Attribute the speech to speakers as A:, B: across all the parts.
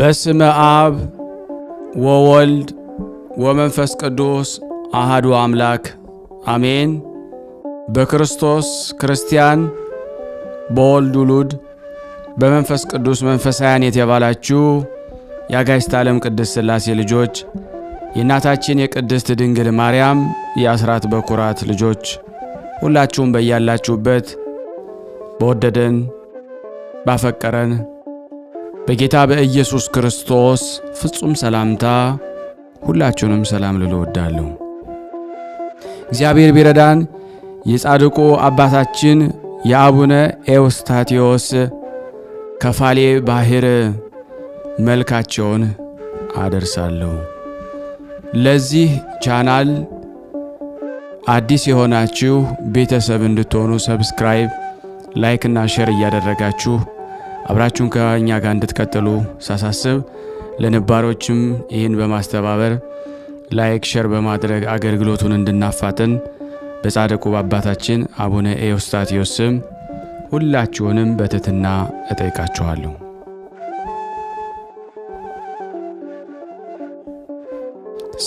A: በስመ አብ ወወልድ ወመንፈስ ቅዱስ አሐዱ አምላክ አሜን። በክርስቶስ ክርስቲያን በወልድ ውሉድ በመንፈስ ቅዱስ መንፈሳውያን የተባላችሁ የአጋዕዝተ ዓለም ቅድስት ሥላሴ ልጆች የእናታችን የቅድስት ድንግል ማርያም የአስራት በኩራት ልጆች ሁላችሁም በያላችሁበት በወደደን ባፈቀረን በጌታ በኢየሱስ ክርስቶስ ፍጹም ሰላምታ ሁላችሁንም ሰላም ልል እወዳለሁ። እግዚአብሔር ቢረዳን የጻድቁ አባታችን የአቡነ ኤዎስጣቴዎስ ከፋሌ ባህር መልካቸውን አደርሳለሁ። ለዚህ ቻናል አዲስ የሆናችሁ ቤተሰብ እንድትሆኑ ሰብስክራይብ፣ ላይክ እና ሼር እያደረጋችሁ አብራችሁን ከኛ ጋር እንድትቀጥሉ ሳሳስብ ለነባሮችም ይህን በማስተባበር ላይክ ሼር በማድረግ አገልግሎቱን እንድናፋጥን በጻድቁ አባታችን አቡነ ኤዎስጣቴዎስ ስም ሁላችሁንም በትህትና እጠይቃችኋለሁ።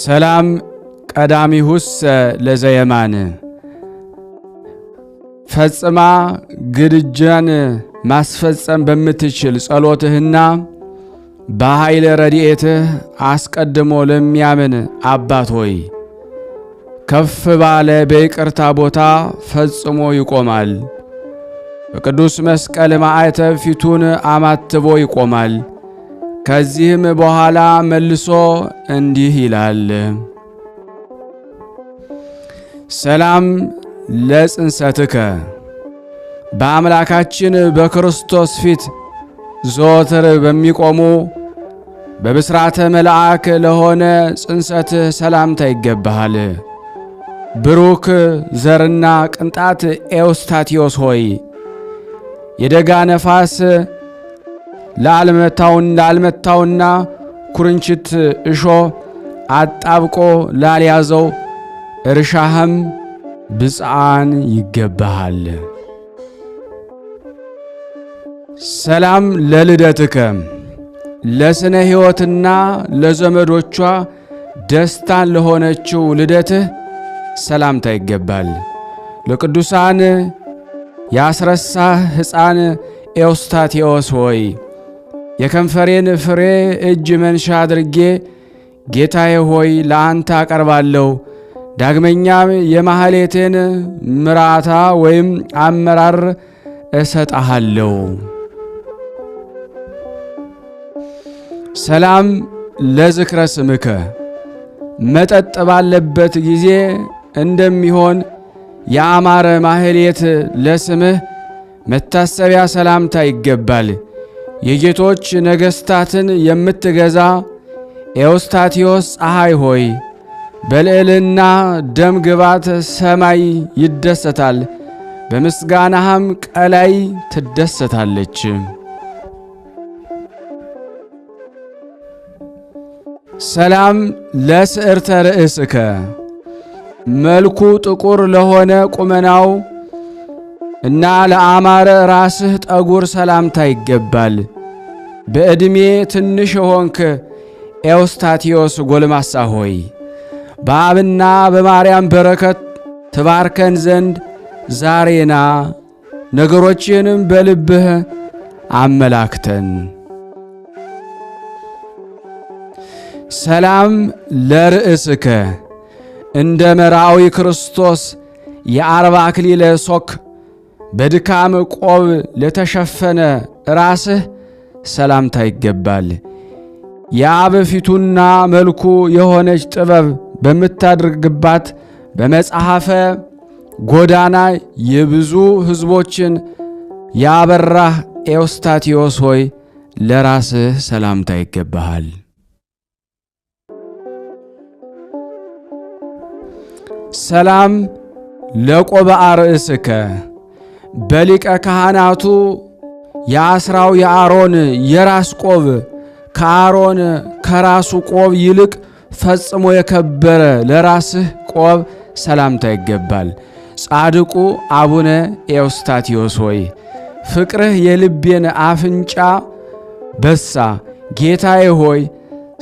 A: ሰላም ቀዳሚሁስ ለዘየማን ፈጽማ ግድጃን ማስፈጸም በምትችል ጸሎትህና በኃይለ ረድኤትህ አስቀድሞ ለሚያምን አባት ሆይ ከፍ ባለ በይቅርታ ቦታ ፈጽሞ ይቆማል። በቅዱስ መስቀል ማዕተብ ፊቱን አማትቦ ይቆማል። ከዚህም በኋላ መልሶ እንዲህ ይላል። ሰላም ለጽንሰትከ በአምላካችን በክርስቶስ ፊት ዘወትር በሚቆሙ በብስራተ መልአክ ለሆነ ጽንሰትህ ሰላምታ ይገባሃል። ብሩክ ዘርና ቅንጣት ኤዎስጣቴዎስ ሆይ የደጋ ነፋስ ላልመታውና ኩርንችት እሾ አጣብቆ ላልያዘው እርሻህም ብፅዓን ይገባሃል። ሰላም ለልደትከ ለስነ ሕይወትና ለዘመዶቿ ደስታን ለሆነችው ልደትህ ሰላምታ ይገባል። ለቅዱሳን ያስረሳህ ሕፃን ኤዎስጣቴዎስ ሆይ የከንፈሬን ፍሬ እጅ መንሻ አድርጌ ጌታዬ ሆይ ለአንተ አቀርባለሁ። ዳግመኛም የማህሌቴን ምራታ ወይም አመራር እሰጣለሁ። ሰላም ለዝክረ ስምከ መጠጥ ባለበት ጊዜ እንደሚሆን የአማረ ማህሌት ለስምህ መታሰቢያ ሰላምታ ይገባል። የጌቶች ነገሥታትን የምትገዛ ኤዎስጣቴዎስ ፀሐይ ሆይ በልዕልና ደም ግባት ሰማይ ይደሰታል፣ በምስጋናህም ቀላይ ትደሰታለች። ሰላም ለስዕርተ ርእስከ መልኩ ጥቁር ለሆነ ቁመናው እና ለአማረ ራስህ ጠጉር ሰላምታ ይገባል። በዕድሜ ትንሽ ሆንክ ኤዎስጣቴዎስ ጎልማሳ ሆይ በአብና በማርያም በረከት ትባርከን ዘንድ ዛሬና ነገሮችንም በልብህ አመላክተን። ሰላም ለርእስከ እንደ መርአዊ ክርስቶስ የአርባ አክሊለ ሦክ በድካም ቆብ ለተሸፈነ ራስህ ሰላምታ ይገባል። የአብ ፊቱና መልኩ የሆነች ጥበብ በምታደርግባት በመጽሐፈ ጎዳና የብዙ ሕዝቦችን ያበራህ ኤዎስጣቴዎስ ሆይ ለራስህ ሰላምታ ይገባሃል። ሰላም ለቆብአ ርእስከ በሊቀ ካህናቱ የአስራው የአሮን የራስ ቆብ ከአሮን ከራሱ ቆብ ይልቅ ፈጽሞ የከበረ ለራስህ ቆብ ሰላምታ ይገባል። ጻድቁ አቡነ ኤዎስጣቴዎስ ሆይ ፍቅርህ የልቤን አፍንጫ በሳ፣ ጌታዬ ሆይ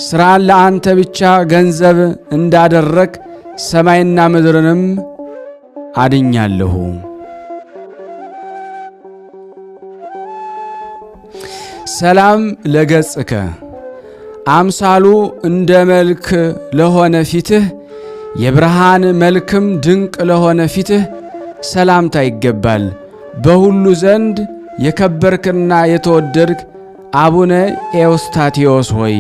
A: ሥራን ለአንተ ብቻ ገንዘብ እንዳደረግ ሰማይና ምድርንም አድኛለሁ። ሰላም ለገጽከ አምሳሉ እንደ መልክ ለሆነ ፊትህ የብርሃን መልክም ድንቅ ለሆነ ፊትህ ሰላምታ ይገባል። በሁሉ ዘንድ የከበርክና የተወደድክ አቡነ ኤዎስጣቴዎስ ሆይ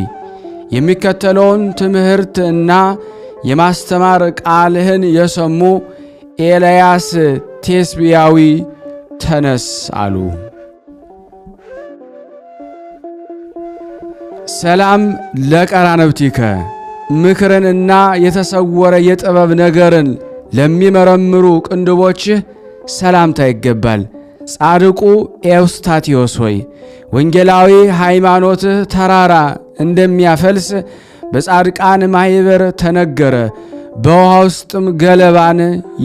A: የሚከተለውን ትምህርት እና የማስተማር ቃልህን የሰሙ ኤልያስ ቴስብያዊ ተነስ አሉ። ሰላም ለቀራንብቲከ ምክርንና የተሰወረ የጥበብ ነገርን ለሚመረምሩ ቅንድቦችህ ሰላምታ ይገባል። ጻድቁ ኤዎስጣቴዎስ ሆይ ወንጌላዊ ሃይማኖትህ ተራራ እንደሚያፈልስ በጻድቃን ማኅበር ተነገረ፣ በውሃ ውስጥም ገለባን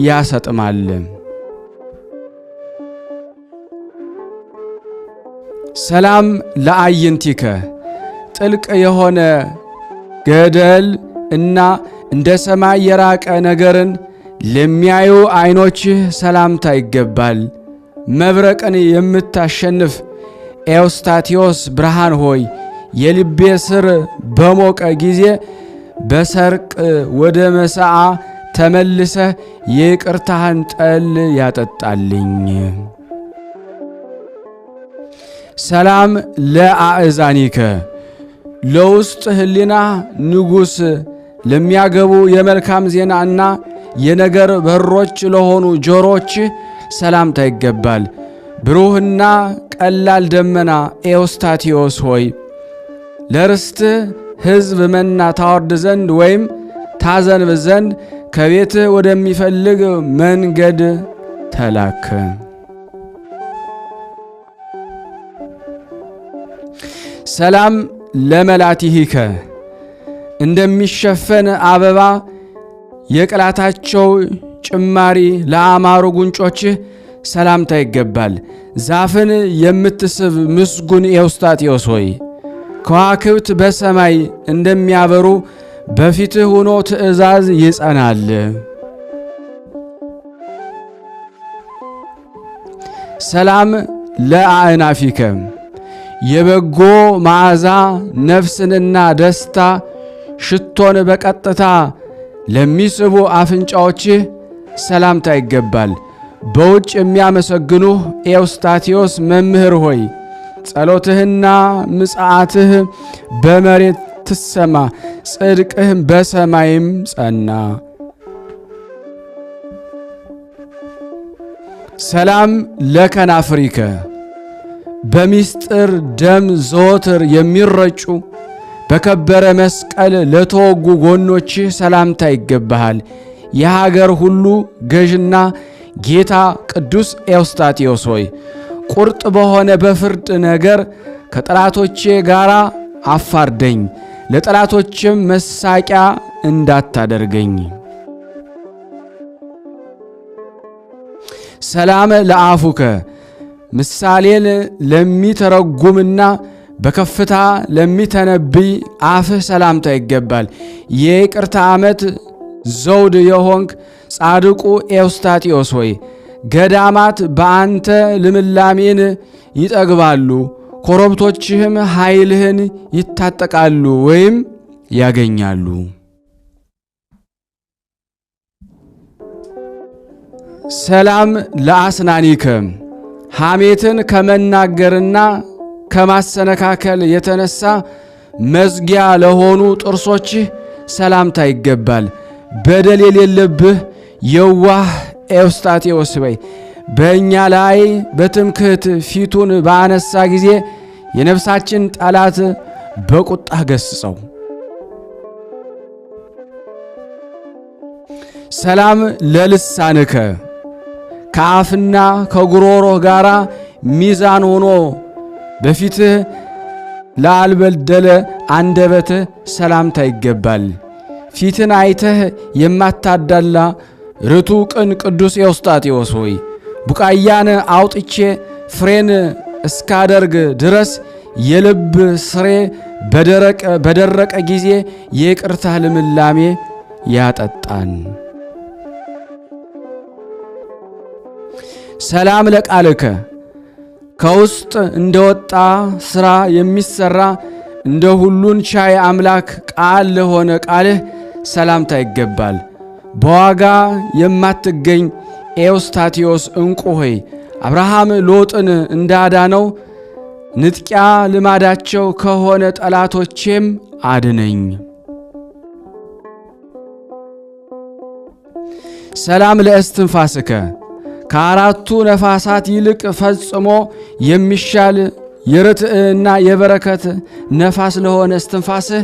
A: ያሰጥማል። ሰላም ለአዕይንቲከ ጥልቅ የሆነ ገደል እና እንደ ሰማይ የራቀ ነገርን ለሚያዩ ዓይኖችህ ሰላምታ ይገባል። መብረቅን የምታሸንፍ ኤዎስጣቴዎስ ብርሃን ሆይ የልቤ ስር በሞቀ ጊዜ በሰርቅ ወደ መሳዓ ተመልሰህ የይቅርታህን ጠል ያጠጣልኝ። ሰላም ለአእዛኒከ ለውስጥ ህሊና ንጉሥ ለሚያገቡ የመልካም ዜናና የነገር በሮች ለሆኑ ጆሮች ሰላምታ ይገባል። ብሩህና ቀላል ደመና ኤዎስጣቴዎስ ሆይ ለርስት ሕዝብ መና ታወርድ ዘንድ ወይም ታዘንብ ዘንድ ከቤትህ ወደሚፈልግ መንገድ ተላክ። ሰላም ለመላቲሂከ እንደሚሸፈን አበባ የቅላታቸው ጭማሪ ለአማሩ ጉንጮችህ ሰላምታ ይገባል። ዛፍን የምትስብ ምስጉን ኤዎስጣቴዎስ ሆይ ከዋክብት በሰማይ እንደሚያበሩ በፊትህ ሆኖ ትእዛዝ ይጸናል። ሰላም ለአእናፊከ የበጎ መዓዛ ነፍስንና ደስታ ሽቶን በቀጥታ ለሚስቡ አፍንጫዎችህ ሰላምታ ይገባል። በውጭ የሚያመሰግኑህ ኤዎስጣቴዎስ መምህር ሆይ ጸሎትህና ምጽአትህ በመሬት ትሰማ፣ ጽድቅህም በሰማይም ጸና። ሰላም ለከናፍሪከ በሚስጥር ደም ዘወትር የሚረጩ በከበረ መስቀል ለተወጉ ጎኖችህ ሰላምታ ይገባሃል። የሀገር ሁሉ ገዥና ጌታ ቅዱስ ኤዎስጣቴዎስ ሆይ ቁርጥ በሆነ በፍርድ ነገር ከጠላቶቼ ጋር አፋርደኝ፣ ለጠላቶችም መሳቂያ እንዳታደርገኝ። ሰላም ለአፉከ ምሳሌን ለሚተረጉምና በከፍታ ለሚተነብይ አፍህ ሰላምታ ይገባል። የይቅርታ ዓመት ዘውድ የሆንክ ጻድቁ ኤዎስጣቴዎስ ሆይ ገዳማት በአንተ ልምላሜን ይጠግባሉ፣ ኮረብቶችህም ኃይልህን ይታጠቃሉ ወይም ያገኛሉ። ሰላም ለአስናኒከ ሐሜትን ከመናገርና ከማሰነካከል የተነሳ መዝጊያ ለሆኑ ጥርሶችህ ሰላምታ ይገባል። በደል የሌለብህ የዋህ ኤዎስጣቴዎስ ሆይ በእኛ ላይ በትምክህት ፊቱን ባነሳ ጊዜ የነፍሳችን ጠላት በቁጣህ ገስጸው። ሰላም ለልሳንከ ከአፍና ከጉሮሮህ ጋር ሚዛን ሆኖ በፊትህ ላልበደለ አንደበትህ ሰላምታ ይገባል። ፊትን አይተህ የማታዳላ ርቱ ቅን ቅዱስ ኤዎስጣቴዎስ ሆይ ቡቃያን አውጥቼ ፍሬን እስካደርግ ድረስ የልብ ስሬ በደረቀ ጊዜ የይቅርታ ልምላሜ ያጠጣን። ሰላም ለቃልከ ከውስጥ እንደወጣ ሥራ የሚሰራ እንደ ሁሉን ቻይ አምላክ ቃል ለሆነ ቃልህ ሰላምታ ይገባል። በዋጋ የማትገኝ ኤዎስታቴዎስ ዕንቁ ሆይ አብርሃም ሎጥን እንዳዳነው ንጥቂያ ልማዳቸው ከሆነ ጠላቶቼም አድነኝ። ሰላም ለእስትንፋስከ ከአራቱ ነፋሳት ይልቅ ፈጽሞ የሚሻል የርትዕና የበረከት ነፋስ ለሆነ እስትንፋስህ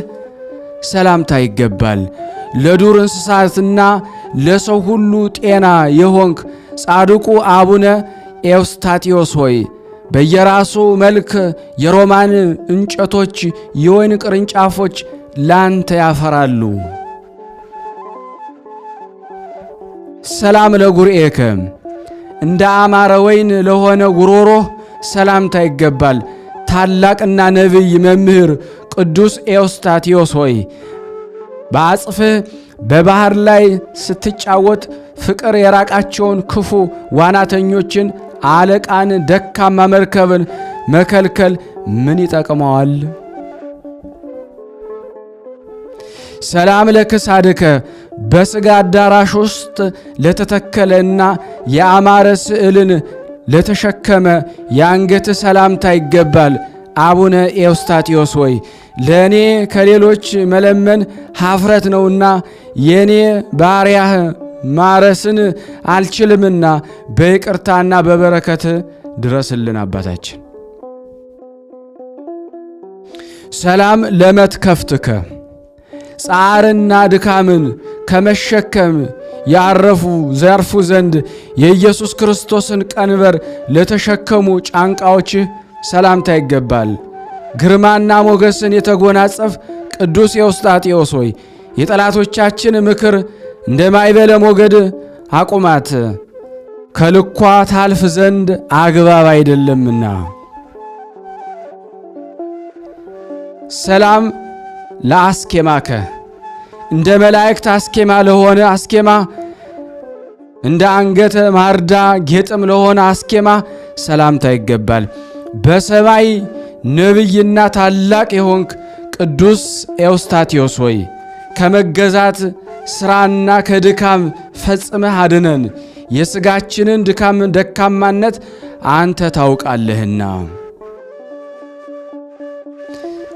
A: ሰላምታ ይገባል። ለዱር እንስሳትና ለሰው ሁሉ ጤና የሆንክ ጻድቁ አቡነ ኤዎስታቴዎስ ሆይ በየራሱ መልክ የሮማን እንጨቶች የወይን ቅርንጫፎች ላንተ ያፈራሉ። ሰላም ለጉርኤከ እንደ አማረ ወይን ለሆነ ጉሮሮህ ሰላምታ ይገባል። ታላቅና ነቢይ መምህር ቅዱስ ኤዎስታቴዎስ ሆይ በአጽፍህ በባህር ላይ ስትጫወት ፍቅር የራቃቸውን ክፉ ዋናተኞችን አለቃን ደካማ መርከብን መከልከል ምን ይጠቅመዋል? ሰላም ለክሳድከ በሥጋ አዳራሽ ውስጥ ለተተከለና የአማረ ስዕልን ለተሸከመ የአንገት ሰላምታ ይገባል። አቡነ ኤዎስታቴዎስ ሆይ ለእኔ ከሌሎች መለመን ኀፍረት ነውና የእኔ ባሪያህ ማረስን አልችልምና በይቅርታና በበረከት ድረስልን አባታችን። ሰላም ለመትከፍትከ ጻርና ድካምን ከመሸከም ያርፉ ዘንድ የኢየሱስ ክርስቶስን ቀንበር ለተሸከሙ ጫንቃዎችህ ሰላምታ ይገባል። ግርማና ሞገስን የተጎናጸፍ ቅዱስ ኤዎስጣቴዎስ ሆይ የጠላቶቻችን ምክር እንደ ማይበለ ሞገድ አቁማት፣ ከልኳ ታልፍ ዘንድ አግባብ አይደለምና። ሰላም ለአስኬማከ እንደ መላእክት አስኬማ ለሆነ አስኬማ እንደ አንገተ ማርዳ ጌጥም ለሆነ አስኬማ ሰላምታ ይገባል። በሰማይ ነቢይና ታላቅ የሆንክ ቅዱስ ኤዎስጣቴዎስ ሆይ ከመገዛት ሥራና ከድካም ፈጽመህ አድነን፣ የሥጋችንን ደካማነት አንተ ታውቃለህና።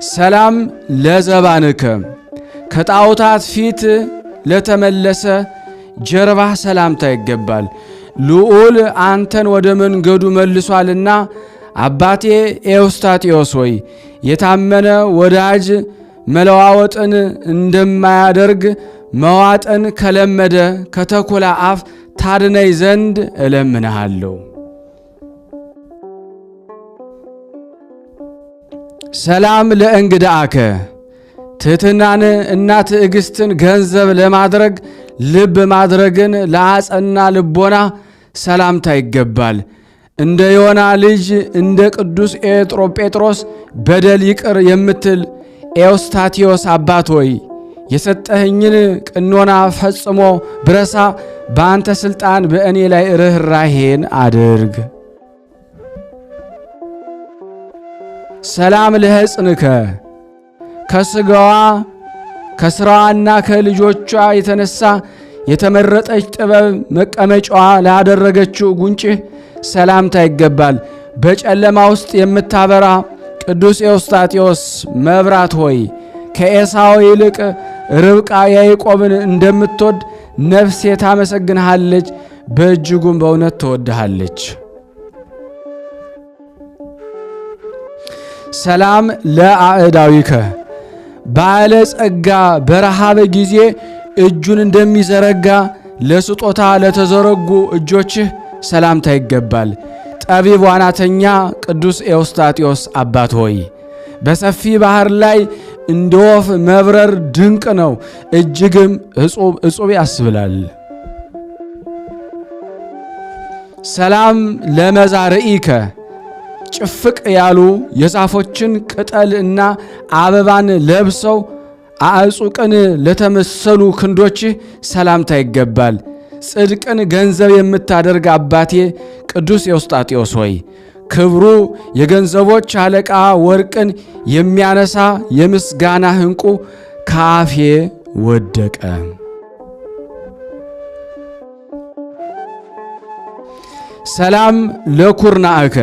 A: ሰላም ለዘባንከ ከጣዖታት ፊት ለተመለሰ ጀርባህ ሰላምታ ይገባል። ልዑል አንተን ወደ መንገዱ መልሷልና አባቴ ኤዎስጣቴዎስ ሆይ የታመነ ወዳጅ መለዋወጥን እንደማያደርግ መዋጠን ከለመደ ከተኩላ አፍ ታድነይ ዘንድ እለምንሃለሁ። ሰላም ለእንግዳአከ ትሕትናን እና ትዕግስትን ገንዘብ ለማድረግ ልብ ማድረግን ለአጸና ልቦና ሰላምታ ይገባል። እንደ ዮና ልጅ እንደ ቅዱስ ጴጥሮስ በደል ይቅር የምትል ኤዎስጣቴዎስ አባት ሆይ የሰጠኸኝን ቅኖና ፈጽሞ ብረሳ በአንተ ሥልጣን በእኔ ላይ ርኅራኄን አድርግ። ሰላም ለሕፅንከ ከሥጋዋ ከሥራዋና ከልጆቿ የተነሳ የተመረጠች ጥበብ መቀመጫዋ ላደረገችው ጉንጭህ ሰላምታ ይገባል። በጨለማ ውስጥ የምታበራ ቅዱስ ኤዎስጣቴዎስ መብራት ሆይ ከኤሳው ይልቅ ርብቃ ያዕቆብን እንደምትወድ ነፍሴ ታመሰግንሃለች፣ በእጅጉም በእውነት ትወድሃለች። ሰላም ለአዕዳዊከ ባለ ጸጋ በረሃብ ጊዜ እጁን እንደሚዘረጋ ለስጦታ ለተዘረጉ እጆችህ ሰላምታ ይገባል። ጠቢብ ዋናተኛ ቅዱስ ኤዎስጣቴዎስ አባት ሆይ በሰፊ ባህር ላይ እንደ ወፍ መብረር ድንቅ ነው፣ እጅግም እጹብ ያስብላል። ሰላም ለመዛርኢከ ጭፍቅ ያሉ የዛፎችን ቅጠልና አበባን ለብሰው አዕጹቅን ለተመሰሉ ክንዶችህ ሰላምታ ይገባል። ጽድቅን ገንዘብ የምታደርግ አባቴ ቅዱስ ኤዎስጣቴዎስ ሆይ ክብሩ የገንዘቦች አለቃ ወርቅን የሚያነሳ የምስጋና ዕንቁ ካፌ ወደቀ። ሰላም ለኩርናእከ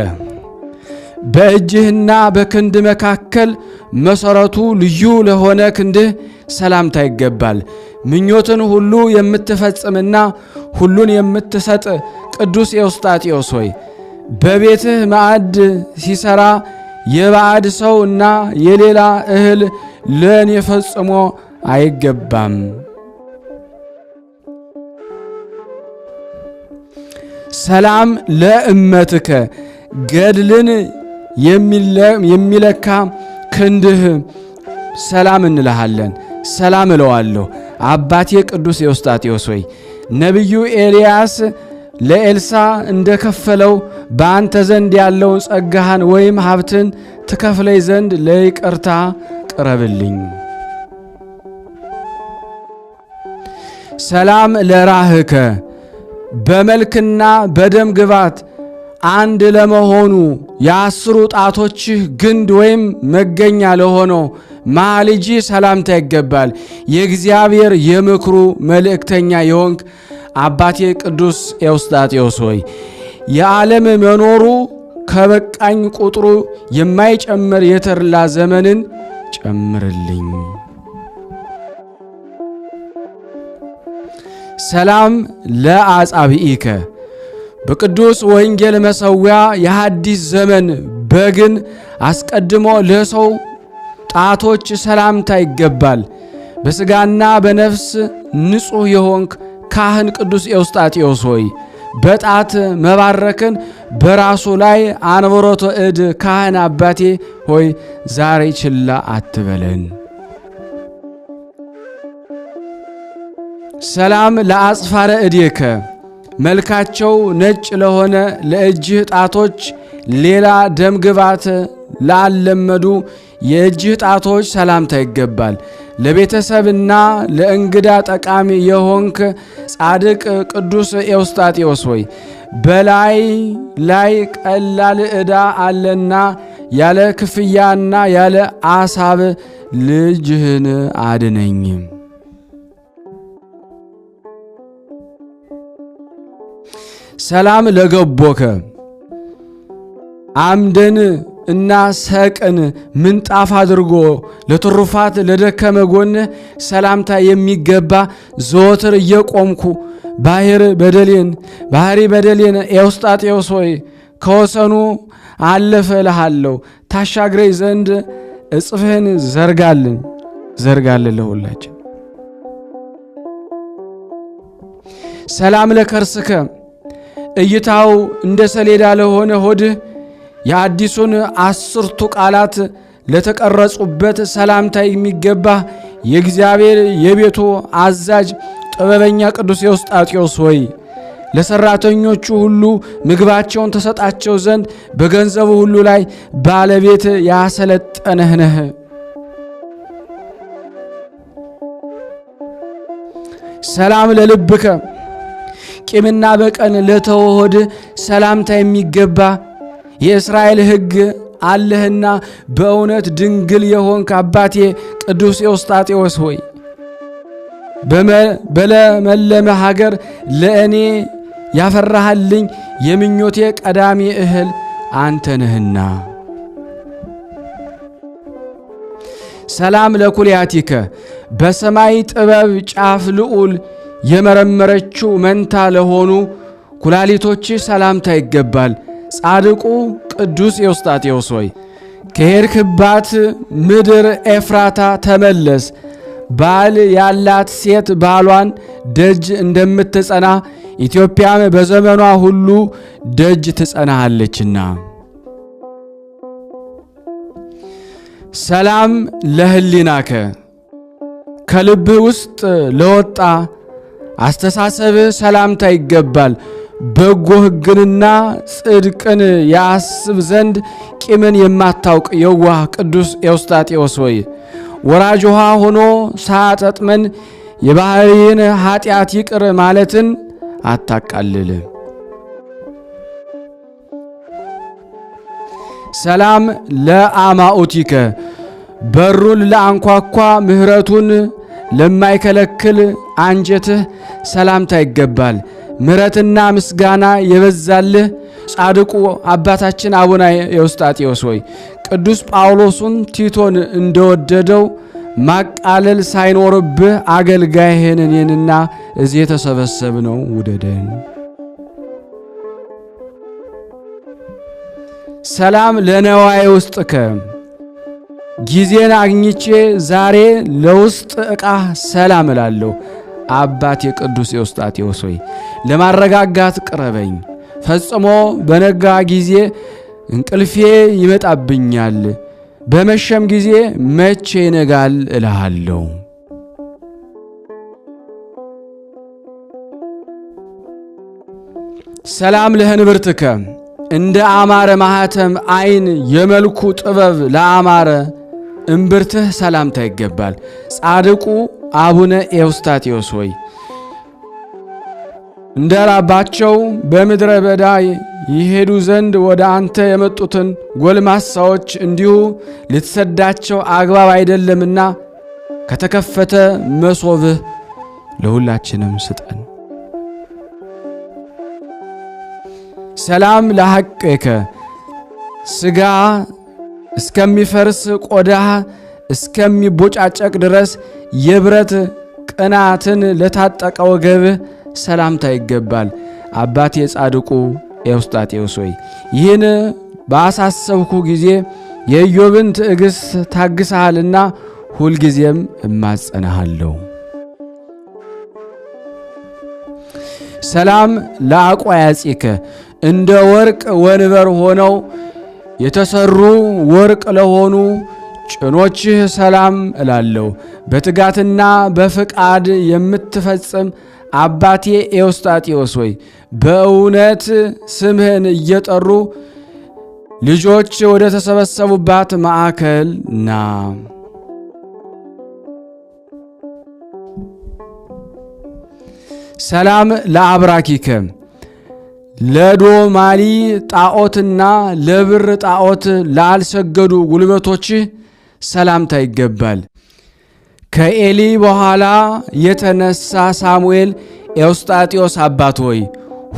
A: በእጅህና በክንድ መካከል መሰረቱ ልዩ ለሆነ ክንድህ ሰላምታ ይገባል። ምኞትን ሁሉ የምትፈጽምና ሁሉን የምትሰጥ ቅዱስ ኤዎስጣቴዎስ ሆይ በቤትህ ማዕድ ሲሰራ የባዕድ ሰውና የሌላ እህል ለኔ ፈጽሞ አይገባም። ሰላም ለእመትከ ገድልን የሚለካ ክንድህ ሰላም እንልሃለን። ሰላም እለዋለሁ። አባቴ ቅዱስ ኤዎስጣቴዎስ ሆይ ነቢዩ ኤልያስ ለኤልሳ እንደከፈለው በአንተ ዘንድ ያለውን ጸጋህን ወይም ሀብትን ትከፍለኝ ዘንድ ለይቅርታ ቅረብልኝ። ሰላም ለራህከ በመልክና በደም ግባት አንድ ለመሆኑ የአስሩ ጣቶችህ ግንድ ወይም መገኛ ለሆነው መሃል እጅ ሰላምታ ይገባል። የእግዚአብሔር የምክሩ መልእክተኛ የሆንክ አባቴ ቅዱስ ኤዎስጣቴዎስ ሆይ የዓለም መኖሩ ከበቃኝ ቁጥሩ የማይጨምር የተድላ ዘመንን ጨምርልኝ። ሰላም ለአጻብኢከ በቅዱስ ወንጌል መሠዊያ የሐዲስ ዘመን በግን አስቀድሞ ለሰው ጣቶች ሰላምታ ይገባል። በሥጋና በነፍስ ንጹሕ የሆንክ ካህን ቅዱስ ኤዎስጣቴዎስ ሆይ በጣት መባረክን በራሱ ላይ አንብሮተ እድ ካህን አባቴ ሆይ ዛሬ ችላ አትበለን። ሰላም ለአጽፋረ እዴከ መልካቸው ነጭ ለሆነ ለእጅህ ጣቶች ሌላ ደም ግባት ላለመዱ የእጅህ ጣቶች ሰላምታ ይገባል። ለቤተሰብና ለእንግዳ ጠቃሚ የሆንክ ጻድቅ ቅዱስ ኤዎስጣቴዎስ ሆይ በላይ ላይ ቀላል ዕዳ አለና ያለ ክፍያና ያለ አሳብ ልጅህን አድነኝ። ሰላም ለገቦከ አምደን እና ሰቅን ምንጣፍ አድርጎ ለትሩፋት ለደከመ ጎን ሰላምታ የሚገባ ዘወትር እየቆምኩ ባህሪ በደሌን ኤዎስጣቴዎስ ሆይ ከወሰኑ አለፈ እልሃለሁ። ታሻግረኝ ዘንድ እጽፍህን ዘርጋልን ለሁላችን። ሰላም ለከርስከ እይታው እንደ ሰሌዳ ለሆነ ሆድህ የአዲሱን 10ቱ ቃላት ለተቀረጹበት ሰላምታ የሚገባ የእግዚአብሔር የቤቱ አዛዥ ጥበበኛ ቅዱስ ኤዎስጣቴዎስ ሆይ ለሰራተኞቹ ሁሉ ምግባቸውን ተሰጣቸው ዘንድ በገንዘቡ ሁሉ ላይ ባለቤት ያሰለጠነህ ነህ። ሰላም ለልብከ ቂምና በቀል ለተወሆድ ሰላምታ የሚገባ የእስራኤል ሕግ አለህና በእውነት ድንግል የሆንክ አባቴ ቅዱስ ኤዎስጣቴዎስ ሆይ በለመለመ ሀገር ለእኔ ያፈራህልኝ የምኞቴ ቀዳሚ እህል አንተ ነህና። ሰላም ለኩልያቲከ በሰማይ ጥበብ ጫፍ ልዑል የመረመረችው መንታ ለሆኑ ኩላሊቶች ሰላምታ ይገባል። ጻድቁ ቅዱስ ኤዎስጣቴዎስ ሆይ ከሄድክባት ምድር ኤፍራታ ተመለስ። ባል ያላት ሴት ባሏን ደጅ እንደምትጸና ኢትዮጵያም በዘመኗ ሁሉ ደጅ ትጸናሃለችና። ሰላም ለህሊናከ ከልብህ ውስጥ ለወጣ አስተሳሰብህ ሰላምታ ይገባል። በጎ ሕግንና ጽድቅን ያስብ ዘንድ ቂምን የማታውቅ የዋህ ቅዱስ ኤዎስጣቴዎስ ሆይ ወራጅ ውሃ ሆኖ ሳያጠጥመን የባህሪን ኃጢአት ይቅር ማለትን አታቃልል። ሰላም ለአማኡቲከ በሩን ለአንኳኳ ምሕረቱን ለማይከለክል አንጀትህ ሰላምታ ይገባል። ምሕረትና ምስጋና የበዛልህ ጻድቁ አባታችን አቡነ ኤዎስጣቴዎስ ሆይ ቅዱስ ጳውሎስን ቲቶን እንደወደደው ማቃለል ሳይኖርብህ አገልጋይህን እኔንና እዚህ የተሰበሰብነው ውደደን። ሰላም ለነዋይ ውስጥከ ጊዜን አግኝቼ ዛሬ ለውስጥ ዕቃ ሰላም እላለሁ። አባቴ ቅዱስ ኤዎስጣቴዎስ ሆይ ለማረጋጋት ቅረበኝ። ፈጽሞ በነጋ ጊዜ እንቅልፌ ይመጣብኛል፣ በመሸም ጊዜ መቼ ይነጋል እልሃለሁ። ሰላም ለህንብርትከ እንደ አማረ ማኅተም አይን የመልኩ ጥበብ ለአማረ እምብርትህ ሰላምታ ይገባል። ጻድቁ አቡነ ኤዎስጣቴዎስ ሆይ እንደ ራባቸው በምድረ በዳ ይሄዱ ዘንድ ወደ አንተ የመጡትን ጎልማሳዎች እንዲሁ ልትሰዳቸው አግባብ አይደለምና ከተከፈተ መሶብህ ለሁላችንም ስጠን። ሰላም ለሐቅከ ሥጋ እስከሚፈርስ ቆዳህ እስከሚቦጫጨቅ ድረስ የብረት ቅናትን ለታጠቀ ወገብህ ሰላምታ ይገባል። አባቴ ጻድቁ ኤዎስጣቴዎስ ሆይ ይህን ባሳሰብኩ ጊዜ የኢዮብን ትዕግሥት ታግሰሃልና ሁልጊዜም እማጸናሃለሁ። ሰላም ለአቋያጺከ እንደ ወርቅ ወንበር ሆነው የተሰሩ ወርቅ ለሆኑ ጭኖችህ ሰላም እላለሁ። በትጋትና በፍቃድ የምትፈጽም አባቴ ኤዎስጣቴዎስ ሆይ በእውነት ስምህን እየጠሩ ልጆች ወደ ተሰበሰቡባት ማዕከል ና። ሰላም ለአብራኪከ ለዶማሊ ጣዖትና ለብር ጣዖት ላልሰገዱ ጉልበቶችህ ሰላምታ ይገባል። ከኤሊ በኋላ የተነሳ ሳሙኤል ኤዎስጣቴዎስ አባት ሆይ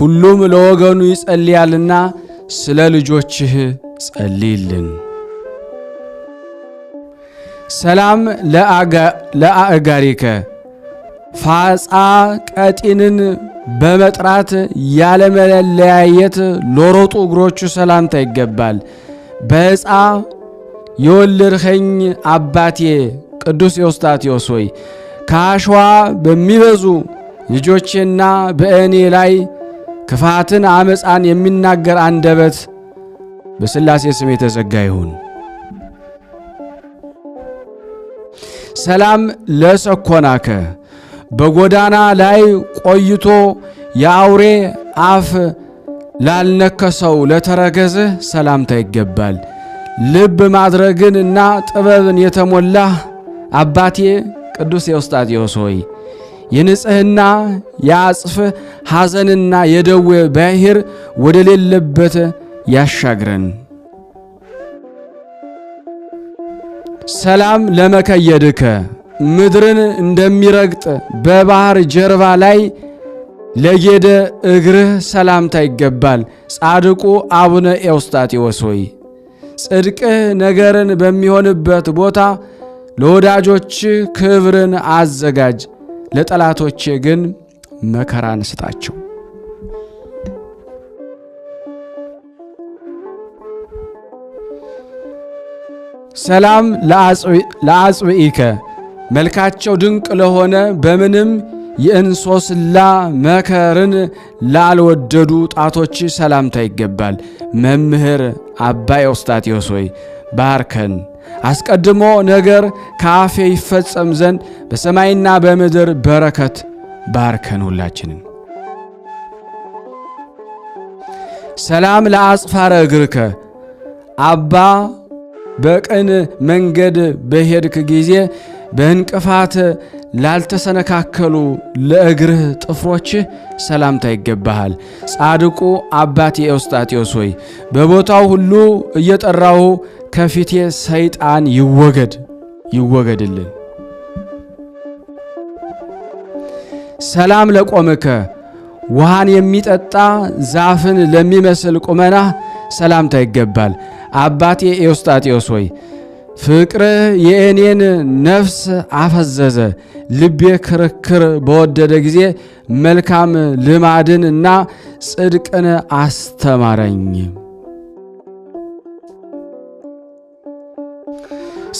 A: ሁሉም ለወገኑ ይጸልያልና ስለ ልጆችህ ጸልይልን። ሰላም ለአእጋሪከ ፋጻ ቀጢንን በመጥራት ያለመለያየት ለሮጡ እግሮቹ ሰላምታ ይገባል። በዕፃ የወለድኸኝ አባቴ ቅዱስ ኤዎስጣቴዎስ ሆይ ከአሸዋ በሚበዙ ልጆቼና በእኔ ላይ ክፋትን አመፃን የሚናገር አንደበት በሥላሴ ስም የተዘጋ ይሁን። ሰላም ለሰኮናከ በጎዳና ላይ ቆይቶ የአውሬ አፍ ላልነከሰው ለተረገዝህ ሰላምታ ይገባል። ልብ ማድረግን እና ጥበብን የተሞላህ አባቴ ቅዱስ ኤዎስጣቴዎስ ሆይ የንጽሕና የአጽፍ ሐዘንና የደዌ ባሕር ወደ ሌለበት ያሻግረን። ሰላም ለመከየድከ ምድርን እንደሚረግጥ በባህር ጀርባ ላይ ለጌደ እግርህ ሰላምታ ይገባል። ጻድቁ አቡነ ኤዎስጣቴዎስ ሆይ ጽድቅህ ነገርን በሚሆንበት ቦታ ለወዳጆች ክብርን አዘጋጅ፣ ለጠላቶች ግን መከራን ስጣቸው። ሰላም ለአጽብኢከ መልካቸው ድንቅ ለሆነ በምንም የእንሶስላ መከርን ላልወደዱ ጣቶች ሰላምታ ይገባል። መምህር አባ ኤዎስጣቴዎስ ሆይ ባርከን። አስቀድሞ ነገር ከአፌ ይፈጸም ዘንድ በሰማይና በምድር በረከት ባርከን ሁላችንን። ሰላም ለአጽፋረ እግርከ አባ በቅን መንገድ በሄድክ ጊዜ በእንቅፋት ላልተሰነካከሉ ለእግርህ ጥፍሮችህ ሰላምታ ይገባሃል። ጻድቁ አባቴ ኤዎስጣቴዎስ ሆይ በቦታው ሁሉ እየጠራሁ ከፊቴ ሰይጣን ይወገድልን። ሰላም ለቆምከ ውሃን የሚጠጣ ዛፍን ለሚመስል ቁመና ሰላምታ ይገባል። አባቴ ኤዎስጣቴዎስ ሆይ ፍቅርህ የእኔን ነፍስ አፈዘዘ። ልቤ ክርክር በወደደ ጊዜ መልካም ልማድን እና ጽድቅን አስተማረኝ።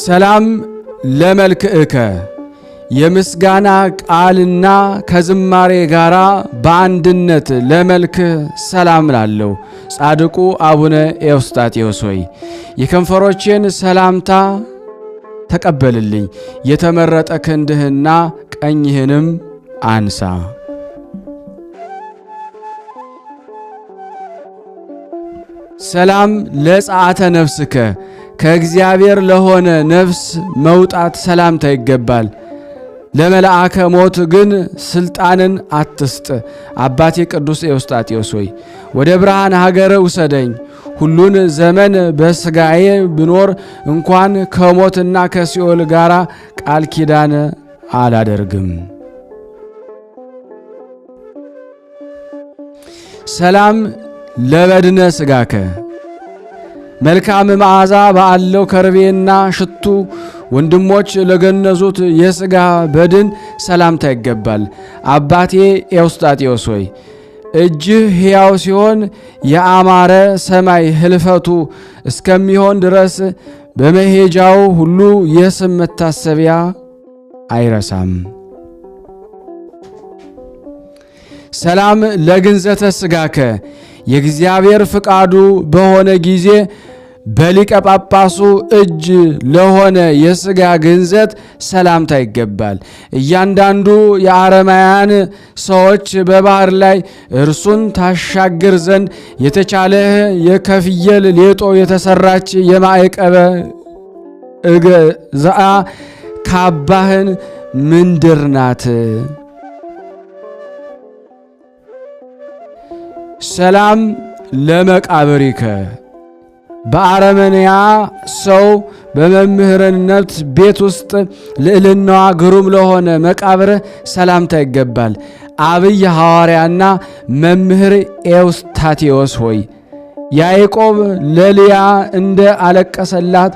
A: ሰላም ለመልክዕከ የምስጋና ቃልና ከዝማሬ ጋራ በአንድነት ለመልክህ ሰላም ላለው ጻድቁ አቡነ ኤዎስጣቴዎስ ሆይ የከንፈሮቼን ሰላምታ ተቀበልልኝ። የተመረጠ ክንድህና ቀኝህንም አንሳ። ሰላም ለጸአተ ነፍስከ ከእግዚአብሔር ለሆነ ነፍስ መውጣት ሰላምታ ይገባል። ለመልአከ ሞት ግን ስልጣንን አትስጥ። አባቴ ቅዱስ ኤዎስጣቴዎስ ሆይ ወደ ብርሃን ሀገር ውሰደኝ። ሁሉን ዘመን በስጋዬ ብኖር እንኳን ከሞትና ከሲኦል ጋር ቃል ኪዳን አላደርግም። ሰላም ለበድነ ስጋከ መልካም መዓዛ ባለው ከርቤና ሽቱ ወንድሞች ለገነዙት የሥጋ በድን ሰላምታ ይገባል። አባቴ ኤዎስጣቴዎስ ሆይ እጅህ ሕያው ሲሆን የአማረ ሰማይ ህልፈቱ እስከሚሆን ድረስ በመሄጃው ሁሉ የስም መታሰቢያ አይረሳም። ሰላም ለግንዘተ ሥጋከ የእግዚአብሔር ፍቃዱ በሆነ ጊዜ በሊቀ ጳጳሱ እጅ ለሆነ የሥጋ ግንዘት ሰላምታ ይገባል። እያንዳንዱ የአረማውያን ሰዎች በባህር ላይ እርሱን ታሻግር ዘንድ የተቻለህ የከፍየል ሌጦ የተሰራች የማዕቀበ እገዛአ ካባህን ምንድር ናት? ሰላም ለመቃብሪከ በአረመንያ ሰው በመምህርነት ቤት ውስጥ ልዕልናዋ ግሩም ለሆነ መቃብር ሰላምታ ይገባል። አብይ ሐዋርያና መምህር ኤዎስጣቴዎስ ሆይ ያዕቆብ ለልያ እንደ አለቀሰላት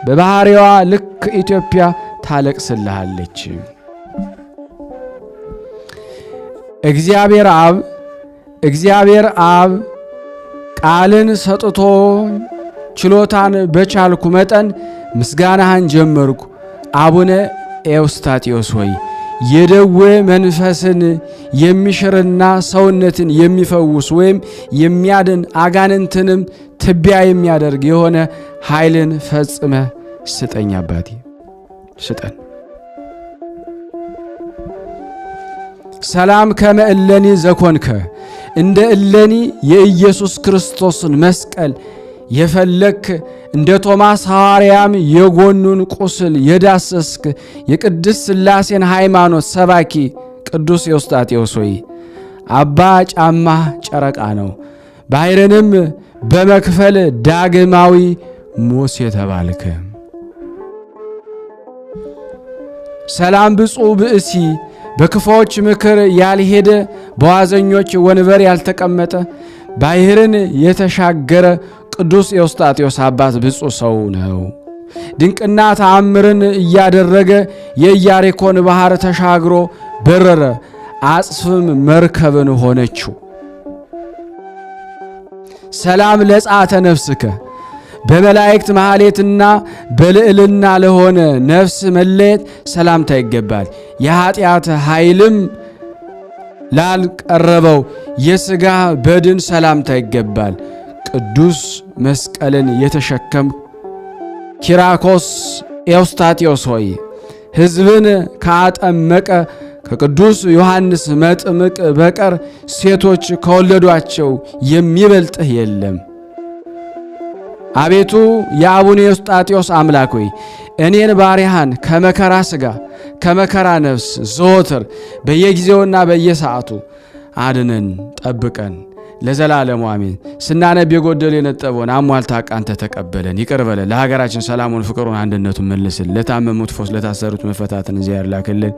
A: በባህሪዋ ልክ ኢትዮጵያ ታለቅስልሃለች። እግዚአብሔር አብ ቃልን ሰጥቶ ችሎታን በቻልኩ መጠን ምስጋናህን ጀመርኩ። አቡነ ኤዎስጣቴዎስ ሆይ የደዌ መንፈስን የሚሽርና ሰውነትን የሚፈውስ ወይም የሚያድን አጋንንትንም ትቢያ የሚያደርግ የሆነ ኃይልን ፈጽመ ስጠኝ። አባቴ ስጠን። ሰላም ከመ እለኒ ዘኮንከ እንደ እለኒ የኢየሱስ ክርስቶስን መስቀል የፈለክ እንደ ቶማስ ሐዋርያም የጎኑን ቁስል የዳሰስክ የቅድስት ሥላሴን ሃይማኖት ሰባኪ ቅዱስ ኤዎስጣቴዎስ ሆይ አባ ጫማ ጨረቃ ነው፣ ባሕርንም በመክፈል ዳግማዊ ሙሴ ተባልክ። ሰላም ብፁዕ ብእሲ በክፎች ምክር ያልሄደ በዋዘኞች ወንበር ያልተቀመጠ ባሕርን የተሻገረ ቅዱስ ኤዎስጣቴዎስ አባት ብፁዕ ሰው ነው። ድንቅና ተአምርን እያደረገ የኢያሪኮን ባህር ተሻግሮ በረረ፣ አጽፍም መርከብን ሆነችው። ሰላም ለጸአተ ነፍስከ በመላእክት መሐሌትና በልዕልና ለሆነ ነፍስ መለየት ሰላምታ ይገባል። የኃጢአት ኃይልም ላልቀረበው የሥጋ በድን ሰላምታ ይገባል። ቅዱስ መስቀልን የተሸከም ኪራኮስ ኤዎስጣቴዎስ ሆይ ሕዝብን ካጠመቀ ከቅዱስ ዮሐንስ መጥምቅ በቀር ሴቶች ከወለዷቸው የሚበልጥህ የለም። አቤቱ የአቡነ ኤዎስጣቴዎስ አምላክ ሆይ እኔን ባሪያህን ከመከራ ሥጋ ከመከራ ነፍስ ዘወትር በየጊዜውና በየሰዓቱ አድነን ጠብቀን ለዘላለሙ አሜን። ስናነብ የጎደለ የነጠበውን አሟልታ ቃንተ ተቀበለን ይቅር በለን። ለሀገራችን ሰላሙን፣ ፍቅሩን፣ አንድነቱን መልስልን። ለታመሙት ፈውስ፣ ለታሰሩት መፈታትን እግዚአብሔር ላክልን።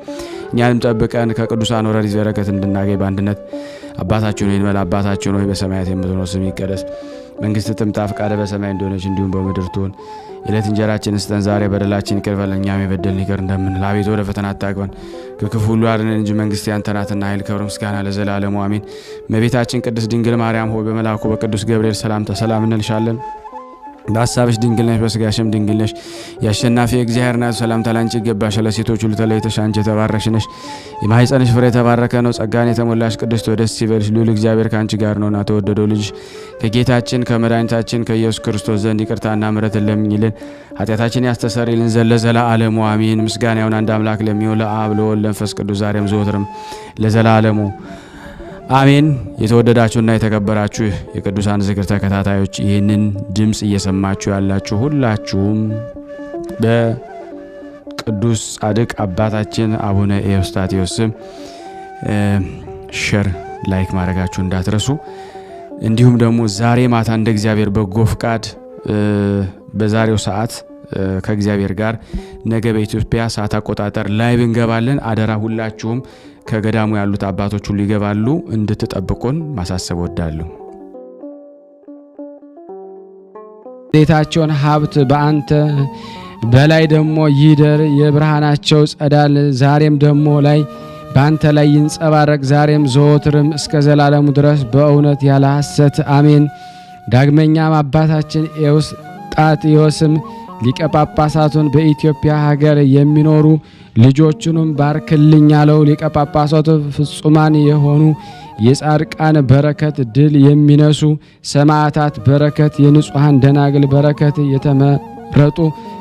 A: እኛንም ጠብቀን ከቅዱሳን ወረድ በረከት እንድናገኝ በአንድነት አባታችን ሆይ እንበል። አባታችን ሆይ በሰማያት የምትኖር ስምህ ይቀደስ፣ መንግሥትህ ትምጣ፣ ፈቃድህ በሰማይ እንደሆነች እንዲሁም በምድር ትሁን። የዕለት እንጀራችንን ስጠን ዛሬ፣ በደላችንን ይቅር በለን እኛም የበደልን ይቅር እንደምንል። አቤቱ ወደ ፈተና አታግባን ከክፉ ሁሉ አድነን እንጂ መንግሥት ያንተ ናትና ኃይል፣ ክብር፣ ምስጋና ለዘላለሙ አሜን። እመቤታችን ቅድስት ድንግል ማርያም ሆይ በመልአኩ በቅዱስ ገብርኤል ሰላምታ ሰላም እንልሻለን። በሐሳብሽ ድንግል ነሽ፣ በሥጋሽም ድንግል ነሽ። የአሸናፊ እግዚአብሔር እናቱ ሰላምታ ላንቺ ይገባሻል። ለሴቶች ሁሉ ተለይተሽ አንቺ የተባረክሽ ነሽ፣ የማኅፀንሽ ፍሬ የተባረከ ነው። ጸጋን የተሞላሽ ቅድስት ሆይ ደስ ይበልሽ፣ ልዑል እግዚአብሔር ከአንቺ ጋር ነውና ተወደደው ልጅ ከጌታችን ከመድኃኒታችን ከኢየሱስ ክርስቶስ ዘንድ ይቅርታና ምሕረትን ለምኝልን ኃጢአታችን ያስተሰርይልን ዘንድ ለዘላለሙ አሜን። ምስጋና ይሁን አንድ አምላክ ለሚሆን ለአብ ለወልድ ለመንፈስ ቅዱስ ዛሬም ዘወትርም ለዘላለሙ አሜን። የተወደዳችሁና የተከበራችሁ የቅዱሳን ዝክር ተከታታዮች ይህንን ድምፅ እየሰማችሁ ያላችሁ ሁላችሁም በቅዱስ ጻድቅ አባታችን አቡነ ኤዎስጣቴዎስ ሼር ላይክ ማድረጋችሁ እንዳትረሱ። እንዲሁም ደግሞ ዛሬ ማታ እንደ እግዚአብሔር በጎ ፍቃድ በዛሬው ሰዓት ከእግዚአብሔር ጋር ነገ በኢትዮጵያ ሰዓት አቆጣጠር ላይቭ እንገባለን። አደራ ሁላችሁም ከገዳሙ ያሉት አባቶች ሁሉ ይገባሉ እንድትጠብቁን ማሳሰብ ወዳለሁ። ቤታቸውን ሀብት በአንተ በላይ ደግሞ ይደር፣ የብርሃናቸው ጸዳል ዛሬም ደግሞ ላይ በአንተ ላይ ይንጸባረቅ፣ ዛሬም ዘወትርም እስከ ዘላለሙ ድረስ በእውነት ያለ ሐሰት አሜን። ዳግመኛም አባታችን ኤዎስጣቴዎስም ሊቀ ጳጳሳቱን በኢትዮጵያ ሀገር የሚኖሩ ልጆቹንም ባርክልኝ አለው። ሊቀ ጳጳሳቱ ፍጹማን የሆኑ የጻድቃን በረከት፣ ድል የሚነሱ ሰማዕታት በረከት፣ የንጹሐን ደናግል በረከት፣ የተመረጡ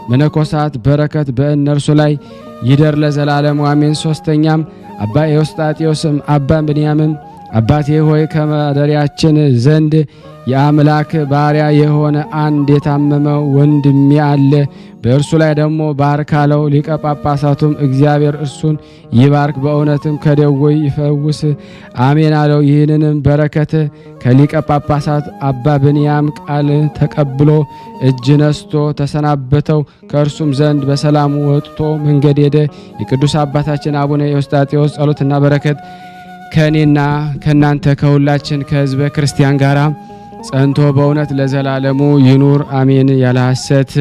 A: መነኮሳት በረከት በእነርሱ ላይ ይደር ለዘላለሙ አሜን። ሶስተኛም አባ ኤዎስጣቴዎስም አባ ብንያምም አባቴ ሆይ ከማደሪያችን ዘንድ የአምላክ ባሪያ የሆነ አንድ የታመመ ወንድሜ አለ፣ በእርሱ ላይ ደግሞ ባርክ አለው። ሊቀ ጳጳሳቱም እግዚአብሔር እርሱን ይባርክ በእውነትም ከደዌ ይፈውስ አሜን አለው። ይህንንም በረከት ከሊቀ ጳጳሳት አባ ብንያም ቃል ተቀብሎ እጅ ነስቶ ተሰናበተው። ከእርሱም ዘንድ በሰላም ወጥቶ መንገድ ሄደ። የቅዱስ አባታችን አቡነ ኤዎስጣቴዎስ ጸሎትና በረከት ከእኔና ከእናንተ ከሁላችን ከሕዝበ ክርስቲያን ጋር ጸንቶ በእውነት ለዘላለሙ ይኑር አሜን ያለ ሐሰት።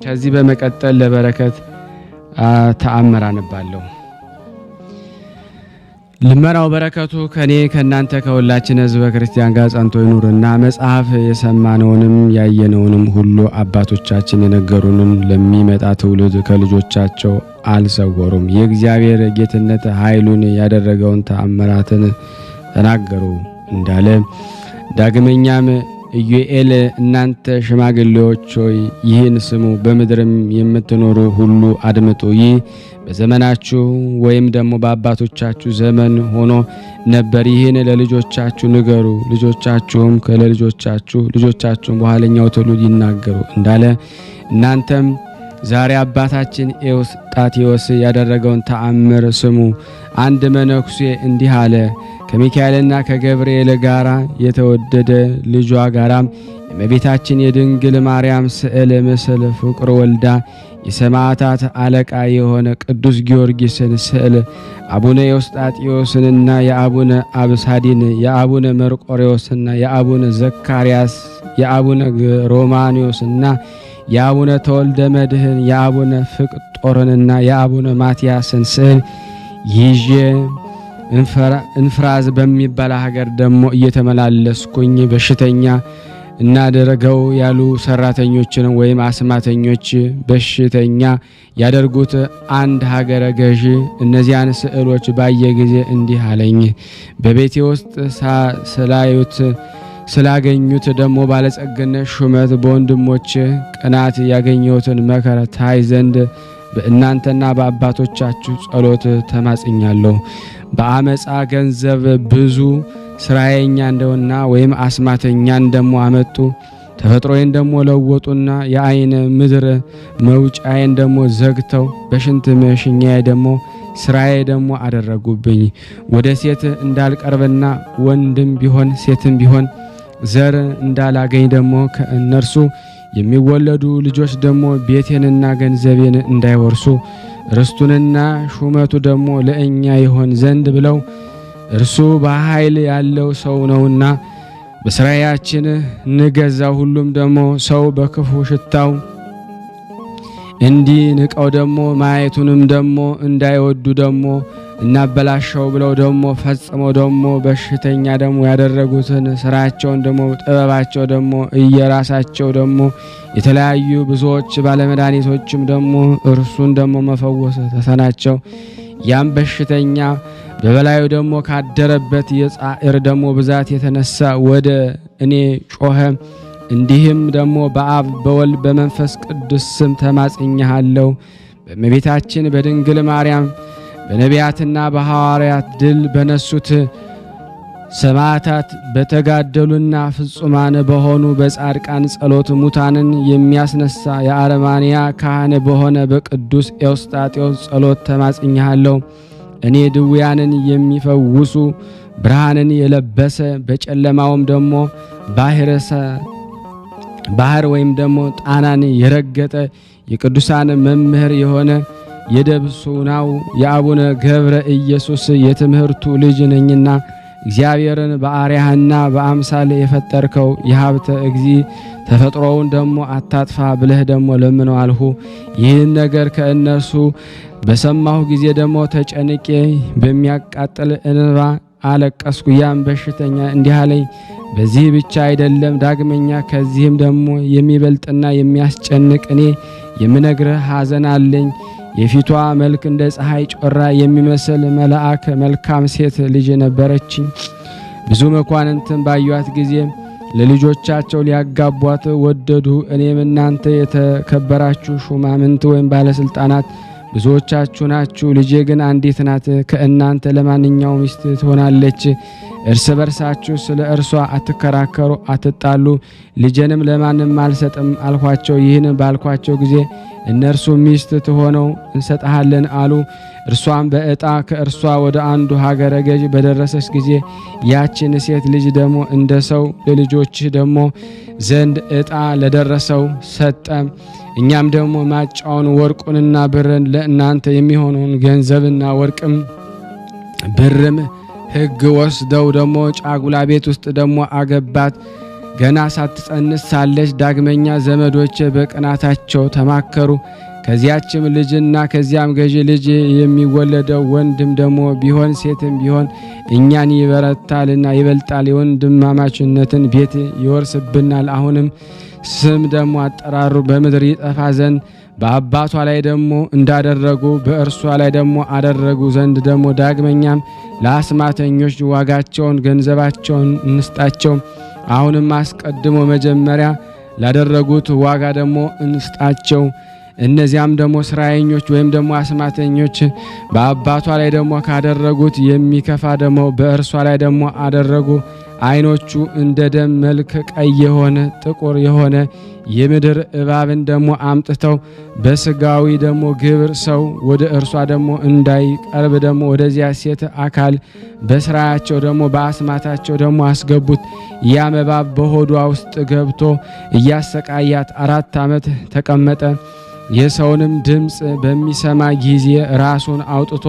A: ከዚህ በመቀጠል ለበረከት ተአምር አነባለሁ። ልመናው በረከቱ ከኔ ከናንተ ከሁላችን ሕዝበ ክርስቲያን ጋር ጸንቶ ይኑርና መጽሐፍ የሰማነውንም ያየነውንም ሁሉ አባቶቻችን የነገሩንን ለሚመጣ ትውልድ ከልጆቻቸው አልሰወሩም። የእግዚአብሔር ጌትነት ኃይሉን ያደረገውን ተአምራትን ተናገሩ እንዳለ ዳግመኛም ኢዩኤል እናንተ ሽማግሌዎች ሆይ ይህን ስሙ፣ በምድርም የምትኖሩ ሁሉ አድምጡ። ይህ በዘመናችሁ ወይም ደግሞ በአባቶቻችሁ ዘመን ሆኖ ነበር። ይህን ለልጆቻችሁ ንገሩ፣ ልጆቻችሁም ከለልጆቻችሁ ልጆቻችሁም በኋለኛው ትውልድ ይናገሩ እንዳለ እናንተም ዛሬ አባታችን ኤዎስጣቴዎስ ያደረገውን ተአምር ስሙ። አንድ መነኩሴ እንዲህ አለ። ከሚካኤልና ከገብርኤል ጋራ የተወደደ ልጇ ጋራም የእመቤታችን የድንግል ማርያም ስዕል ምስል ፍቁር ወልዳ የሰማዕታት አለቃ የሆነ ቅዱስ ጊዮርጊስን ስዕል አቡነ ኤዎስጣቴዎስንና የአቡነ አብሳዲን የአቡነ መርቆሬዎስና የአቡነ ዘካርያስ የአቡነ ሮማኒዮስና የአቡነ ተወልደ መድህን የአቡነ ፍቅጦርንና የአቡነ ማትያስን ስዕል ይዤ እንፍራዝ በሚባል ሀገር ደግሞ እየተመላለስኩኝ በሽተኛ እናደረገው ያሉ ሰራተኞችን ወይም አስማተኞች በሽተኛ ያደርጉት አንድ ሀገረ ገዢ እነዚያን ስዕሎች ባየ ጊዜ እንዲህ አለኝ። በቤቴ ውስጥ ስላገኙት ደግሞ ባለጸግነት ሹመት በወንድሞች ቅናት ያገኘሁትን መከራ ታይ ዘንድ በእናንተና በአባቶቻችሁ ጸሎት ተማጽኛለሁ። በአመፃ ገንዘብ ብዙ ስራየኛ እንደውና ወይም አስማተኛ እንደሞ አመጡ። ተፈጥሮዬን ደሞ ለወጡና የአይን ምድር መውጫዬን ደሞ ዘግተው በሽንት መሽኛዬ ደሞ ስራዬ ደሞ አደረጉብኝ። ወደ ሴት እንዳልቀርብና ወንድም ቢሆን ሴትም ቢሆን ዘር እንዳላገኝ ደሞ ከእነርሱ የሚወለዱ ልጆች ደሞ ቤቴንና ገንዘቤን እንዳይወርሱ ርስቱንና ሹመቱ ደሞ ለእኛ ይሆን ዘንድ ብለው እርሱ በኃይል ያለው ሰው ነውና በስራያችን ንገዛው። ሁሉም ደሞ ሰው በክፉ ሽታው እንዲንቀው ደሞ ማየቱንም ደሞ እንዳይወዱ ደሞ እናበላሸው ብለው ደሞ ፈጽመው ደሞ በሽተኛ ደሞ ያደረጉትን ስራቸውን ደሞ ጥበባቸው ደሞ እየራሳቸው ደሞ የተለያዩ ብዙዎች ባለመድኃኒቶችም ደሞ እርሱን ደሞ መፈወስ ተሰናቸው። ያም በሽተኛ በበላዩ ደሞ ካደረበት የጻዕር ደሞ ብዛት የተነሳ ወደ እኔ ጮኸ። እንዲህም ደሞ በአብ በወልድ በመንፈስ ቅዱስ ስም ተማጽኛለሁ። በእመቤታችን በድንግል ማርያም በነቢያትና በሐዋርያት ድል በነሱት ሰማዕታት በተጋደሉና ፍጹማን በሆኑ በጻድቃን ጸሎት ሙታንን የሚያስነሳ የአረማንያ ካህን በሆነ በቅዱስ ኤዎስጣቴዎስ ጸሎት ተማጽኛለሁ። እኔ ድውያንን የሚፈውሱ ብርሃንን የለበሰ በጨለማውም ደሞ ባህር ወይም ደሞ ጣናን የረገጠ የቅዱሳን መምህር የሆነ የደብሱናው የአቡነ ገብረ ኢየሱስ የትምህርቱ ልጅ ነኝና እግዚአብሔርን በአርያህና በአምሳል የፈጠርከው የሀብተ እግዚ ተፈጥሮውን ደሞ አታጥፋ ብለህ ደሞ ለምነው አልሁ። ይህን ነገር ከእነርሱ በሰማሁ ጊዜ ደሞ ተጨንቄ በሚያቃጥል እንባ አለቀስኩ። ያም በሽተኛ እንዲህ አለኝ፣ በዚህ ብቻ አይደለም፣ ዳግመኛ ከዚህም ደሞ የሚበልጥና የሚያስጨንቅ እኔ የምነግርህ ሐዘን አለኝ። የፊቷ መልክ እንደ ፀሐይ ጮራ የሚመስል መልአክ መልካም ሴት ልጅ ነበረችኝ። ብዙ መኳንንትን ባዩአት ጊዜ ለልጆቻቸው ሊያጋቧት ወደዱ። እኔም እናንተ የተከበራችሁ ሹማምንት ወይም ባለስልጣናት ብዙዎቻችሁ ናችሁ፣ ልጄ ግን አንዲት ናት። ከእናንተ ለማንኛው ሚስት ትሆናለች። እርስ በርሳችሁ ስለ እርሷ አትከራከሩ፣ አትጣሉ። ልጄንም ለማንም አልሰጥም አልኳቸው። ይህን ባልኳቸው ጊዜ እነርሱ ሚስት ትሆነው እንሰጥሃለን አሉ። እርሷም በዕጣ ከእርሷ ወደ አንዱ ሀገረ ገዥ በደረሰች ጊዜ ያችን ሴት ልጅ ደሞ እንደ ሰው ለልጆችህ ደሞ ዘንድ ዕጣ ለደረሰው ሰጠ። እኛም ደሞ ማጫውን ወርቁንና ብርን ለእናንተ የሚሆነውን ገንዘብና ወርቅም ብርም ሕግ ወስደው ደሞ ጫጉላ ቤት ውስጥ ደሞ አገባት። ገና ሳትጸንስ ሳለች ዳግመኛ ዘመዶች በቅናታቸው ተማከሩ። ከዚያችም ልጅና ከዚያም ገዢ ልጅ የሚወለደው ወንድም ደሞ ቢሆን ሴትም ቢሆን እኛን ይበረታልና ይበልጣል፣ የወንድማማችነትን ቤት ይወርስብናል። አሁንም ስም ደሞ አጠራሩ በምድር ይጠፋ ዘንድ በአባቷ ላይ ደሞ እንዳደረጉ በእርሷ ላይ ደሞ አደረጉ ዘንድ ደሞ ዳግመኛም ለአስማተኞች ዋጋቸውን ገንዘባቸውን እንስጣቸው። አሁንም አስቀድሞ መጀመሪያ ላደረጉት ዋጋ ደሞ እንስጣቸው። እነዚያም ደሞ ስራየኞች ወይም ደሞ አስማተኞች በአባቷ ላይ ደሞ ካደረጉት የሚከፋ ደሞ በእርሷ ላይ ደሞ አደረጉ። አይኖቹ እንደ ደም መልክ ቀይ የሆነ ጥቁር የሆነ የምድር እባብን ደሞ አምጥተው በስጋዊ ደሞ ግብር ሰው ወደ እርሷ ደሞ እንዳይቀርብ ደሞ ወደዚያ ሴት አካል በስራያቸው ደሞ በአስማታቸው ደሞ አስገቡት። ያም እባብ በሆዷ ውስጥ ገብቶ እያሰቃያት 4 ዓመት ተቀመጠ። የሰውንም ድምፅ በሚሰማ ጊዜ ራሱን አውጥቶ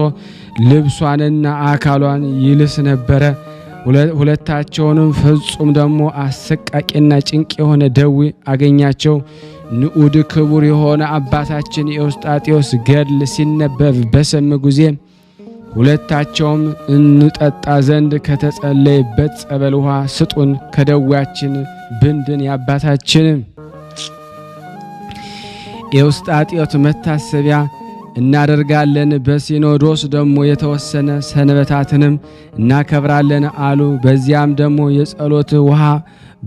A: ልብሷንና አካሏን ይልስ ነበረ። ሁለታቸውንም ፍጹም ደሞ አሰቃቂና ጭንቅ የሆነ ደዌ አገኛቸው። ንዑድ ክቡር የሆነ አባታችን ኤዎስጣቴዎስ ገድል ሲነበብ በሰሙ ጊዜ ሁለታቸውም እንጠጣ ዘንድ ከተጸለየበት ጸበል ውሃ ስጡን፣ ከደዌያችን ብንድን የአባታችን ኤዎስጣቴዎስ መታሰቢያ እናደርጋለን። በሲኖዶስ ደሞ የተወሰነ ሰንበታትንም እናከብራለን አሉ። በዚያም ደሞ የጸሎት ውሃ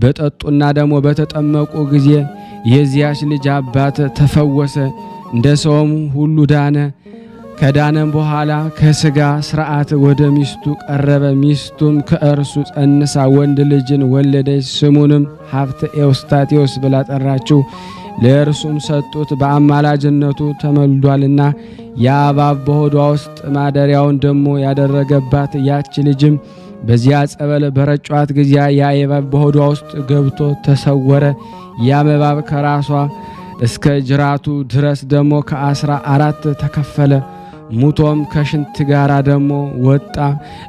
A: በጠጡና ደሞ በተጠመቁ ጊዜ የዚያች ልጅ አባት ተፈወሰ። እንደ ሰውም ሁሉ ዳነ። ከዳነም በኋላ ከሥጋ ሥርዓት ወደ ሚስቱ ቀረበ። ሚስቱም ከእርሱ ጸንሳ ወንድ ልጅን ወለደች። ስሙንም ሀብተ ኤዎስጣቴዎስ ብላ ጠራችው። ለእርሱም ሰጡት፣ በአማላጅነቱ ተመልዷልና። የእባብ በሆዷ ውስጥ ማደሪያውን ደሞ ያደረገባት ያች ልጅም በዚያ ጸበል በረጯት ጊዜ ያ እባብ በሆዷ ውስጥ ገብቶ ተሰወረ። ያም እባብ ከራሷ እስከ ጅራቱ ድረስ ደሞ ከ14 ተከፈለ። ሙቶም ከሽንት ጋራ ደሞ ወጣ።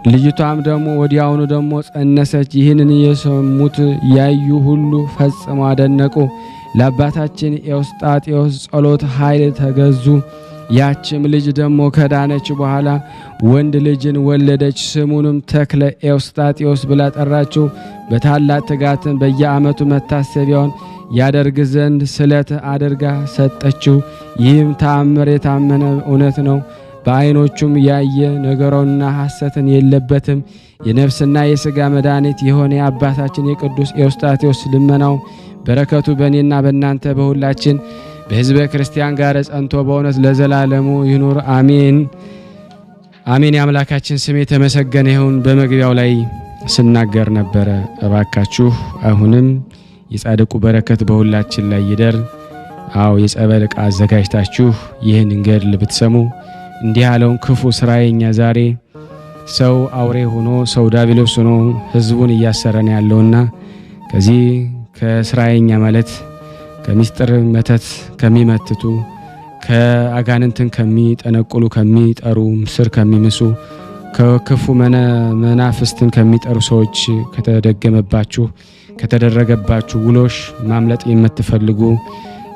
A: ልጅቷም ደሞ ወዲያውኑ ደሞ ጸነሰች። ይህንን የሰሙት ያዩ ሁሉ ፈጽመው አደነቁ። ለአባታችን ኤዎስጣቴዎስ ጸሎት ኃይል ተገዙ። ያችም ልጅ ደሞ ከዳነች በኋላ ወንድ ልጅን ወለደች። ስሙንም ተክለ ኤዎስጣቴዎስ ብላ ጠራችው። በታላቅ ትጋትን በየዓመቱ መታሰቢያውን ያደርግ ዘንድ ስለት አድርጋ ሰጠችው። ይህም ተአምር የታመነ እውነት ነው። በዓይኖቹም ያየ ነገሮና ሐሰትን የለበትም። የነፍስና የሥጋ መድኃኒት የሆነ የአባታችን የቅዱስ ኤዎስጣቴዎስ ልመናው በረከቱ በእኔና በእናንተ በሁላችን በሕዝበ ክርስቲያን ጋር ጸንቶ በእውነት ለዘላለሙ ይኑር አሜን አሜን። የአምላካችን ስም የተመሰገነ ይሁን። በመግቢያው ላይ ስናገር ነበረ። እባካችሁ አሁንም የጻድቁ በረከት በሁላችን ላይ ይደር። አዎ የጸበል ዕቃ አዘጋጅታችሁ ይህን ገድል ብትሰሙ እንዲህ ያለውን ክፉ ስራየኛ ዛሬ ሰው አውሬ ሆኖ ሰው ዲያብሎስ ሆኖ ሕዝቡን እያሰረን ያለውና ከዚህ ከስራየኛ ማለት ከሚስጥር መተት ከሚመትቱ ከአጋንንትን ከሚጠነቁሉ ከሚጠሩ ምስር ከሚምሱ ከክፉ መናፍስትን ከሚጠሩ ሰዎች ከተደገመባችሁ ከተደረገባችሁ ውሎሽ ማምለጥ የምትፈልጉ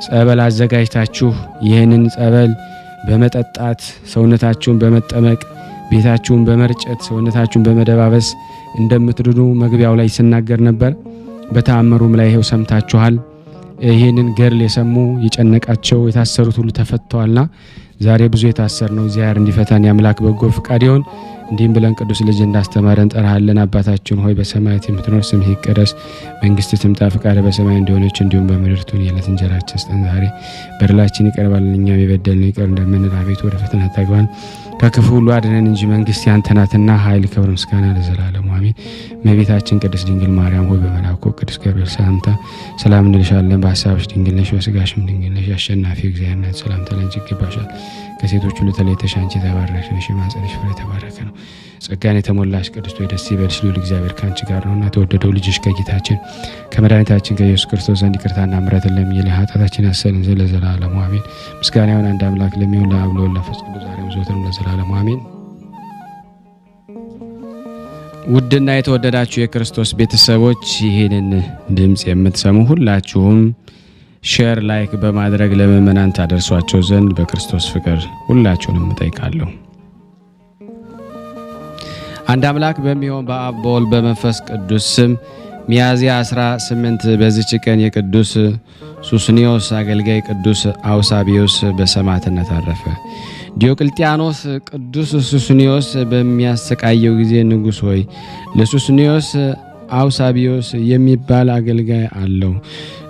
A: ጸበል አዘጋጅታችሁ ይህንን ጸበል በመጠጣት ሰውነታችሁን በመጠመቅ ቤታችሁን በመርጨት ሰውነታችሁን በመደባበስ እንደምትድኑ መግቢያው ላይ ሲናገር ነበር። በተአምሩም ላይ ይሄው ሰምታችኋል። ይህንን ገድል የሰሙ የጨነቃቸው የታሰሩት ሁሉ ተፈተዋልና ዛሬ ብዙ የታሰር ነው እግዚአብሔር እንዲፈታን ያምላክ በጎ ፍቃድ ይሁን። እንዲህም ብለን ቅዱስ ልጅ እንዳስተማረን እንጠራሃለን። አባታችን ሆይ በሰማያት የምትኖር ስምህ ይቀደስ፣ መንግስትህ ትምጣ፣ ፈቃድህ በሰማይ እንደሆነች እንዲሁም በምድር ትሁን። የዕለት እንጀራችንን ስጠን ዛሬ፣ በደላችንን ይቅር በለን እኛም የበደልነውን ይቅር እንደምንል፣ አቤቱ ወደ ፈተና አታግባን ከክፉ ሁሉ አድነን እንጂ መንግስት ያንተ ናትና ኃይል፣ ክብር፣ ምስጋና ለዘላለሙ አሜን። እመቤታችን ቅድስት ድንግል ማርያም ሆይ በመልአኩ ቅዱስ ገብርኤል ሰላምታ ሰላም እንልሻለን። በሐሳብሽ ድንግል ነሽ፣ በሥጋሽም ድንግል ነሽ። አሸናፊ እግዚአብሔር እናት ሰላምታ ላንቺ ይገባሻል። ከሴቶች ሁሉ ተለይተሽ አንቺ የተባረክሽ ነሽ፣ የማኅፀንሽ ፍሬ የተባረከ ነው። ጸጋን የተሞላሽ ቅድስት ሆይ ደስ ይበልሽ፣ ልዑል እግዚአብሔር ከአንቺ ጋር ነውና ተወደደው ልጅሽ ከጌታችን ከመድኃኒታችን ከኢየሱስ ክርስቶስ ዘንድ ይቅርታና ምሕረትን ለምኝልን ኃጢአታችንን ያሰልን ዘንድ ለዘላለሙ አሜን። ምስጋና ይሁን አንድ አምላክ ለሚሆን ለአብ ለወልድ ለመንፈስ ቅዱስ ዛሬም ዘወትርም ለዘላለሙ አሜን። ውድና የተወደዳችሁ የክርስቶስ ቤተሰቦች ይህንን ድምፅ የምትሰሙ ሁላችሁም ሼር ላይክ በማድረግ ለምእመናን ታደርሷቸው ዘንድ በክርስቶስ ፍቅር ሁላችሁንም እጠይቃለሁ። አንድ አምላክ በሚሆን በአብ በወልድ በመንፈስ ቅዱስ ስም ሚያዝያ 18 በዚች ቀን የቅዱስ ሱስንዮስ አገልጋይ ቅዱስ አውሳቢዮስ በሰማዕትነት አረፈ። ዲዮቅልጥያኖስ ቅዱስ ሱስንዮስ በሚያሰቃየው ጊዜ ንጉሥ ሆይ ለሱስንዮስ አውሳቢዮስ የሚባል አገልጋይ አለው።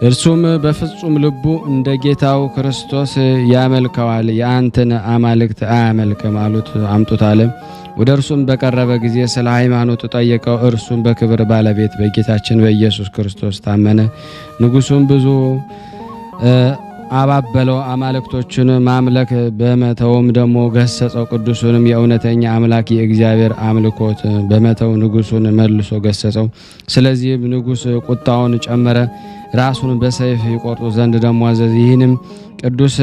A: እርሱም በፍጹም ልቡ እንደ ጌታው ክርስቶስ ያመልከዋል፣ የአንተን አማልክት አያመልክም አሉት። አምጡት አለ። ወደ እርሱም በቀረበ ጊዜ ስለ ሃይማኖቱ ጠየቀው። እርሱም በክብር ባለቤት በጌታችን በኢየሱስ ክርስቶስ ታመነ። ንጉሡም ብዙ አባበለው፣ አማልክቶችን ማምለክ በመተውም ደግሞ ገሰጸው። ቅዱሱንም የእውነተኛ አምላክ የእግዚአብሔር አምልኮት በመተው ንጉሡን መልሶ ገሰጸው። ስለዚህም ንጉሥ ቁጣውን ጨመረ፣ ራሱን በሰይፍ ይቆርጡ ዘንድ ደግሞ አዘዘ። ይህንም ቅዱስ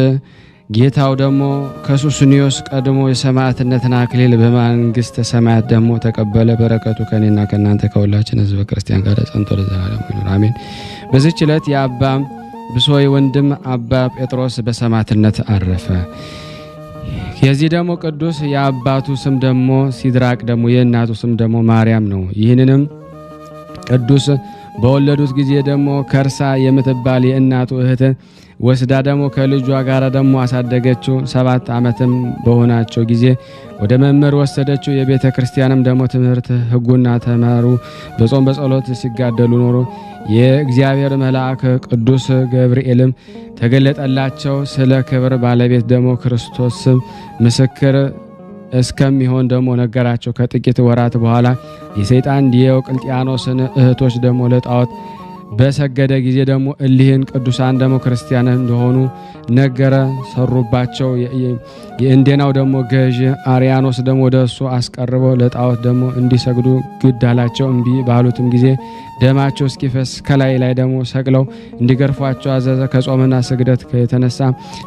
A: ጌታው ደግሞ ከሱስንዮስ ቀድሞ የሰማዕትነትን አክሊል በመንግሥተ ሰማያት ደግሞ ተቀበለ። በረከቱ ከኔና ከእናንተ ከሁላችን ሕዝበ ክርስቲያን ጋር ጸንቶ ለዘላለሙ ይኑር አሜን። በዚህች ዕለት የአባ ብሶይ ወንድም አባ ጴጥሮስ በሰማዕትነት አረፈ። የዚህ ደግሞ ቅዱስ የአባቱ ስም ደግሞ ሲድራቅ ደግሞ የእናቱ ስም ደግሞ ማርያም ነው። ይህንንም ቅዱስ በወለዱት ጊዜ ደግሞ ከርሳ የምትባል የእናቱ እህት ወስዳ ደግሞ ከልጇ ጋር ደግሞ አሳደገችው። 7 ዓመትም በሆናቸው ጊዜ ወደ መምህር ወሰደችው። የቤተ ክርስቲያንም ደግሞ ትምህርት ሕጉና ተማሩ። በጾም በጸሎት ሲጋደሉ ኖሮ የእግዚአብሔር መልአክ ቅዱስ ገብርኤልም ተገለጠላቸው። ስለ ክብር ባለቤት ደግሞ ክርስቶስ ምስክር እስከሚሆን ደግሞ ነገራቸው። ከጥቂት ወራት በኋላ የሰይጣን ዲዮቅልጥያኖስን እህቶች ደግሞ ለጣዖት በሰገደ ጊዜ ደግሞ እሊህን ቅዱሳን ደግሞ ክርስቲያን እንደሆኑ ነገረ። ሰሩባቸው። የእንዴናው ደግሞ ገዥ አርያኖስ ደግሞ ወደ እሱ አስቀርበው ለጣዖት ደግሞ እንዲሰግዱ ግድ አላቸው። እምቢ ባሉትም ጊዜ ደማቸው እስኪፈስ ከላይ ላይ ደግሞ ሰቅለው እንዲገርፏቸው አዘዘ። ከጾምና ስግደት የተነሳ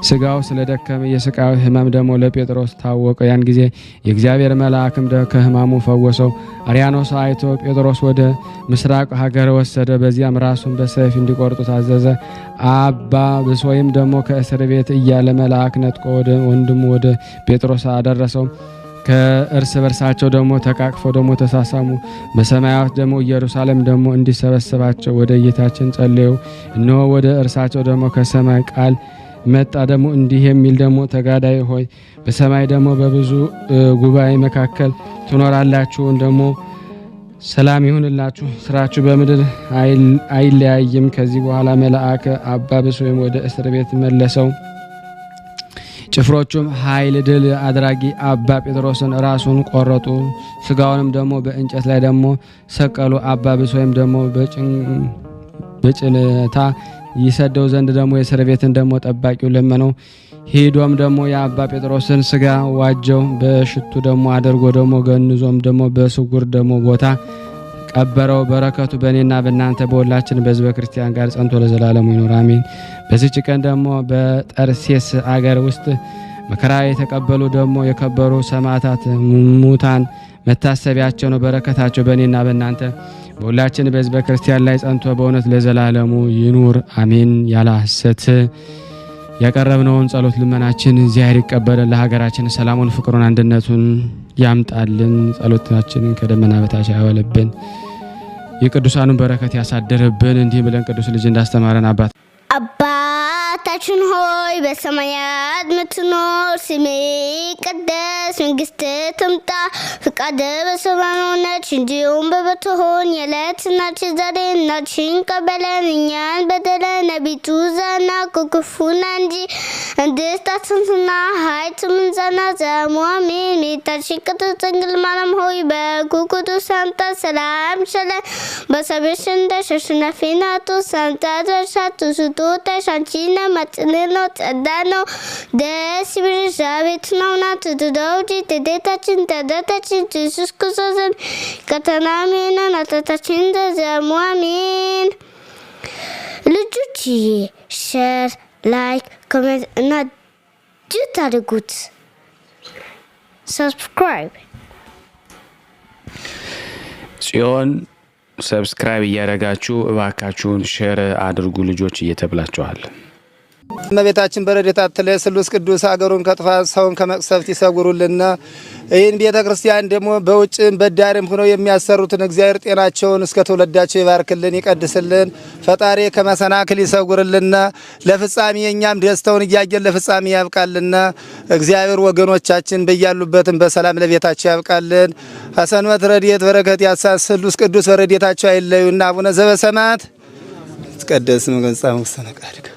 A: ስጋው ስለደከመ የስቃዩ ሕማም ደግሞ ለጴጥሮስ ታወቀ። ያን ጊዜ የእግዚአብሔር መልአክም ከሕማሙ ፈወሰው። አርያኖስ አይቶ ጴጥሮስ ወደ ምስራቅ ሀገር ወሰደ። በዚያም ራሱን በሰይፍ እንዲቆርጡ ታዘዘ። አባ ብሶይም ደግሞ ከእስር ቤት እያለ መልአክ ነጥቆ ወደ ወንድሙ ወደ ጴጥሮስ አደረሰው። ከእርስ በርሳቸው ደግሞ ተቃቅፈው ደግሞ ተሳሳሙ። በሰማያት ደግሞ ኢየሩሳሌም ደግሞ እንዲሰበስባቸው ወደ ጌታችን ጸለዩ። እነሆ ወደ እርሳቸው ደግሞ ከሰማይ ቃል መጣ። ደግሞ እንዲህ የሚል ደግሞ ተጋዳይ ሆይ በሰማይ ደግሞ በብዙ ጉባኤ መካከል ትኖራላችሁ። ደግሞ ሰላም ይሁንላችሁ። ስራችሁ በምድር አይለያይም። ከዚህ በኋላ መልአክ አባ ብሶይም ወደ እስር ቤት መለሰው። ጭፍሮቹም ኃይል ድል አድራጊ አባ ጴጥሮስን ራሱን ቆረጡ። ስጋውንም ደግሞ በእንጨት ላይ ደግሞ ሰቀሉ። አባ ብሶይም ደግሞ በጭልታ ይሰደው ዘንድ ደግሞ የእስር ቤትን ደግሞ ጠባቂው ለመነው። ሄዶም ደግሞ የአባ ጴጥሮስን ስጋ ዋጀው። በሽቱ ደግሞ አድርጎ ደግሞ ገንዞም ደግሞ በስጉር ደግሞ ቦታ ቀበረው። በረከቱ በእኔና በእናንተ በሁላችን በሕዝበ ክርስቲያን ጋር ጸንቶ ለዘላለሙ ይኑር አሜን። በዚች ቀን ደግሞ በጠርሴስ አገር ውስጥ መከራ የተቀበሉ ደግሞ የከበሩ ሰማዕታት ሙታን መታሰቢያቸው ነው። በረከታቸው በእኔና በእናንተ በሁላችን በሕዝበ ክርስቲያን ላይ ጸንቶ በእውነት ለዘላለሙ ይኑር አሜን። ያለ ሐሰት ያቀረብነውን ጸሎት ልመናችን እግዚአብሔር ይቀበልን። ለሀገራችን ሰላሙን፣ ፍቅሩን፣ አንድነቱን ያምጣልን። ጸሎታችንን ከደመና በታች ያዋለብን። የቅዱሳኑን በረከት ያሳደረብን። እንዲህ ብለን ቅዱስ ልጅ እንዳስተማረን አባታችን ሆይ በሰማያት ምትኖር፣ ስምህ ይቀደስ፣ መንግስትህ ትምጣ፣ ፈቃድህ በሰማይ እንደሆነች እንዲሁም በምድር ትሁን። የዕለት እንጀራችንን ዛሬ ስጠን በደለን እኛን በደለን አቤቱና ከክፉ እንጂ እንድታድነን ኃይል ምስጋና ዘላለሙ አሜን። እመቤታችን ቅድስት ድንግል ማርያም ሆይ በኩኩቱ ሰላምታ ሰላም ይብዛልሽ። በሰብሽ እንደሸሸነፊ ናቱ ሰላምታ ደርሳቱ ስጦታሽ አንቺ ነሽ። መጽንዕ ነው ጸጋ ነው ደስ ይበልሽ አቤቱ ናት ትደውጂ ተደታችን ተደታችን ኢየሱስ ክርስቶስን ከተናሜና ናታታችን ዘዘሙ አሜን። ልጆች ሼር ላይክ ኮሜንት እና ጁት አድርጉት። ሰብስክራይብ
B: ጽዮን ሰብስክራይብ እያደረጋችሁ እባካችሁን ሼር አድርጉ ልጆች እየተብላችኋል።
C: እመቤታችን በረድኤታ አትለይ። ስሉስ ቅዱስ አገሩን ከጥፋት ሰውን ከመቅሰፍት ይሰውሩልና። ይህን ቤተ ክርስቲያን ደግሞ በውጭም በዳርም ሆነው የሚያሰሩትን እግዚአብሔር ጤናቸውን እስከ ትውልዳቸው ይባርክልን ይቀድስልን። ፈጣሪ ከመሰናክል ይሰውርልና። ለፍጻሜ እኛም ደስተውን እያየን ለፍጻሜ ያብቃልና። እግዚአብሔር ወገኖቻችን በያሉበትም በሰላም ለቤታቸው ያብቃልን። ሐሰንበት ረድኤት በረከት ያሳስ ስሉስ ቅዱስ በረድኤታቸው አይለዩና። አቡነ ዘበሰማያት ይትቀደስ ስምከ ወይትጸድቅ ፈቃድከ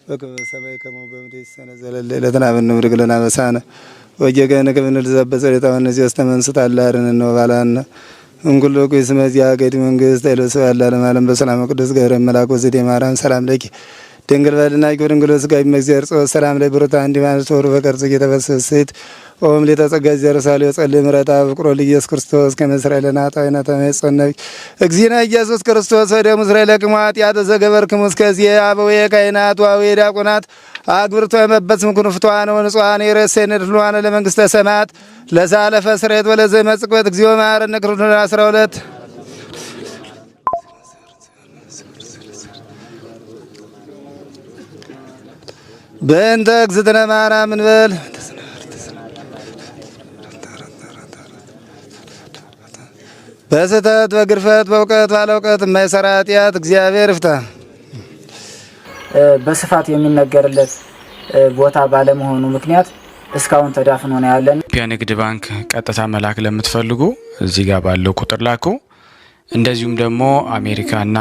C: በከመ በሰማይ ከማሁ በምድር ሲሳየነ ዘለለ ዕለትነ ሀበነ ኅድግ ለነ አበሳነ ወጌጋየነ ከመ ንርዛዕ በጸሎተ እስተ መንሥት አላርነ ወባልሐነ እምኩሉ ኩይስ መዚያ ገድ መንግስት አይለሰው ያላለም ዓለም በሰላም ቅዱስ ገብርኤል መልአክ ወዘዴ ማርያም ሰላም ለኪ ድንግል በድናቂ ድንግል ስጋይ መግዚአብሔር ጾስ ሰላም ላይ ብሩታ እንዲማን ተወሩ በቀርጽ የተፈሰሰት ኦም ለተጸጋ ዘርሳለ ጸልይ ምረታ ፍቅሮ ለኢየሱስ ክርስቶስ ከመስራኤልና ታይና ተመጽነብ እግዚእነ ኢየሱስ ክርስቶስ ወደ እስራኤል ለቅማት ያተዘገበርክሙ እስከዚህ አበው የካህናት ወአበው የዲያቆናት አግብርቶ የመበስም ኩንፍቷን ወንጿን የረሰነ ድሏን ለመንግስተ ሰማያት ለዛለፈ ስሬት ወለዘ መጽቆት እግዚኦ ማረነ ክርስቶስ 12 በእንተ እግዝእትነ ማርያም እንበል በስህተት በግርፈት በእውቀት ባለ እውቀት የማይሰራ ኃጢአት እግዚአብሔር ይፍታ።
D: በስፋት የሚነገርለት ቦታ ባለመሆኑ ምክንያት እስካሁን ተዳፍኖ ነው ያለን።
B: ኢትዮጵያ ንግድ ባንክ ቀጥታ መላክ ለምትፈልጉ እዚህ ጋር ባለው ቁጥር ላኩ። እንደዚሁም ደግሞ አሜሪካና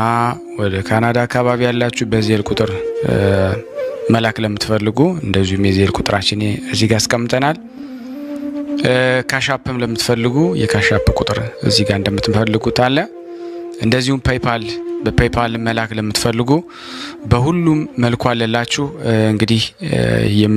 B: ወደ ካናዳ አካባቢ ያላችሁ በዜል ቁጥር መላክ ለምትፈልጉ እንደዚሁም የዜል ቁጥራችን እዚህ ጋር አስቀምጠናል። ካሻፕም ለምትፈልጉ የካሻፕ ቁጥር እዚህ ጋር እንደምትፈልጉት አለ። እንደዚሁም በፔይፓል መላክ ለምትፈልጉ በሁሉም መልኩ አለላችሁ። እንግዲህ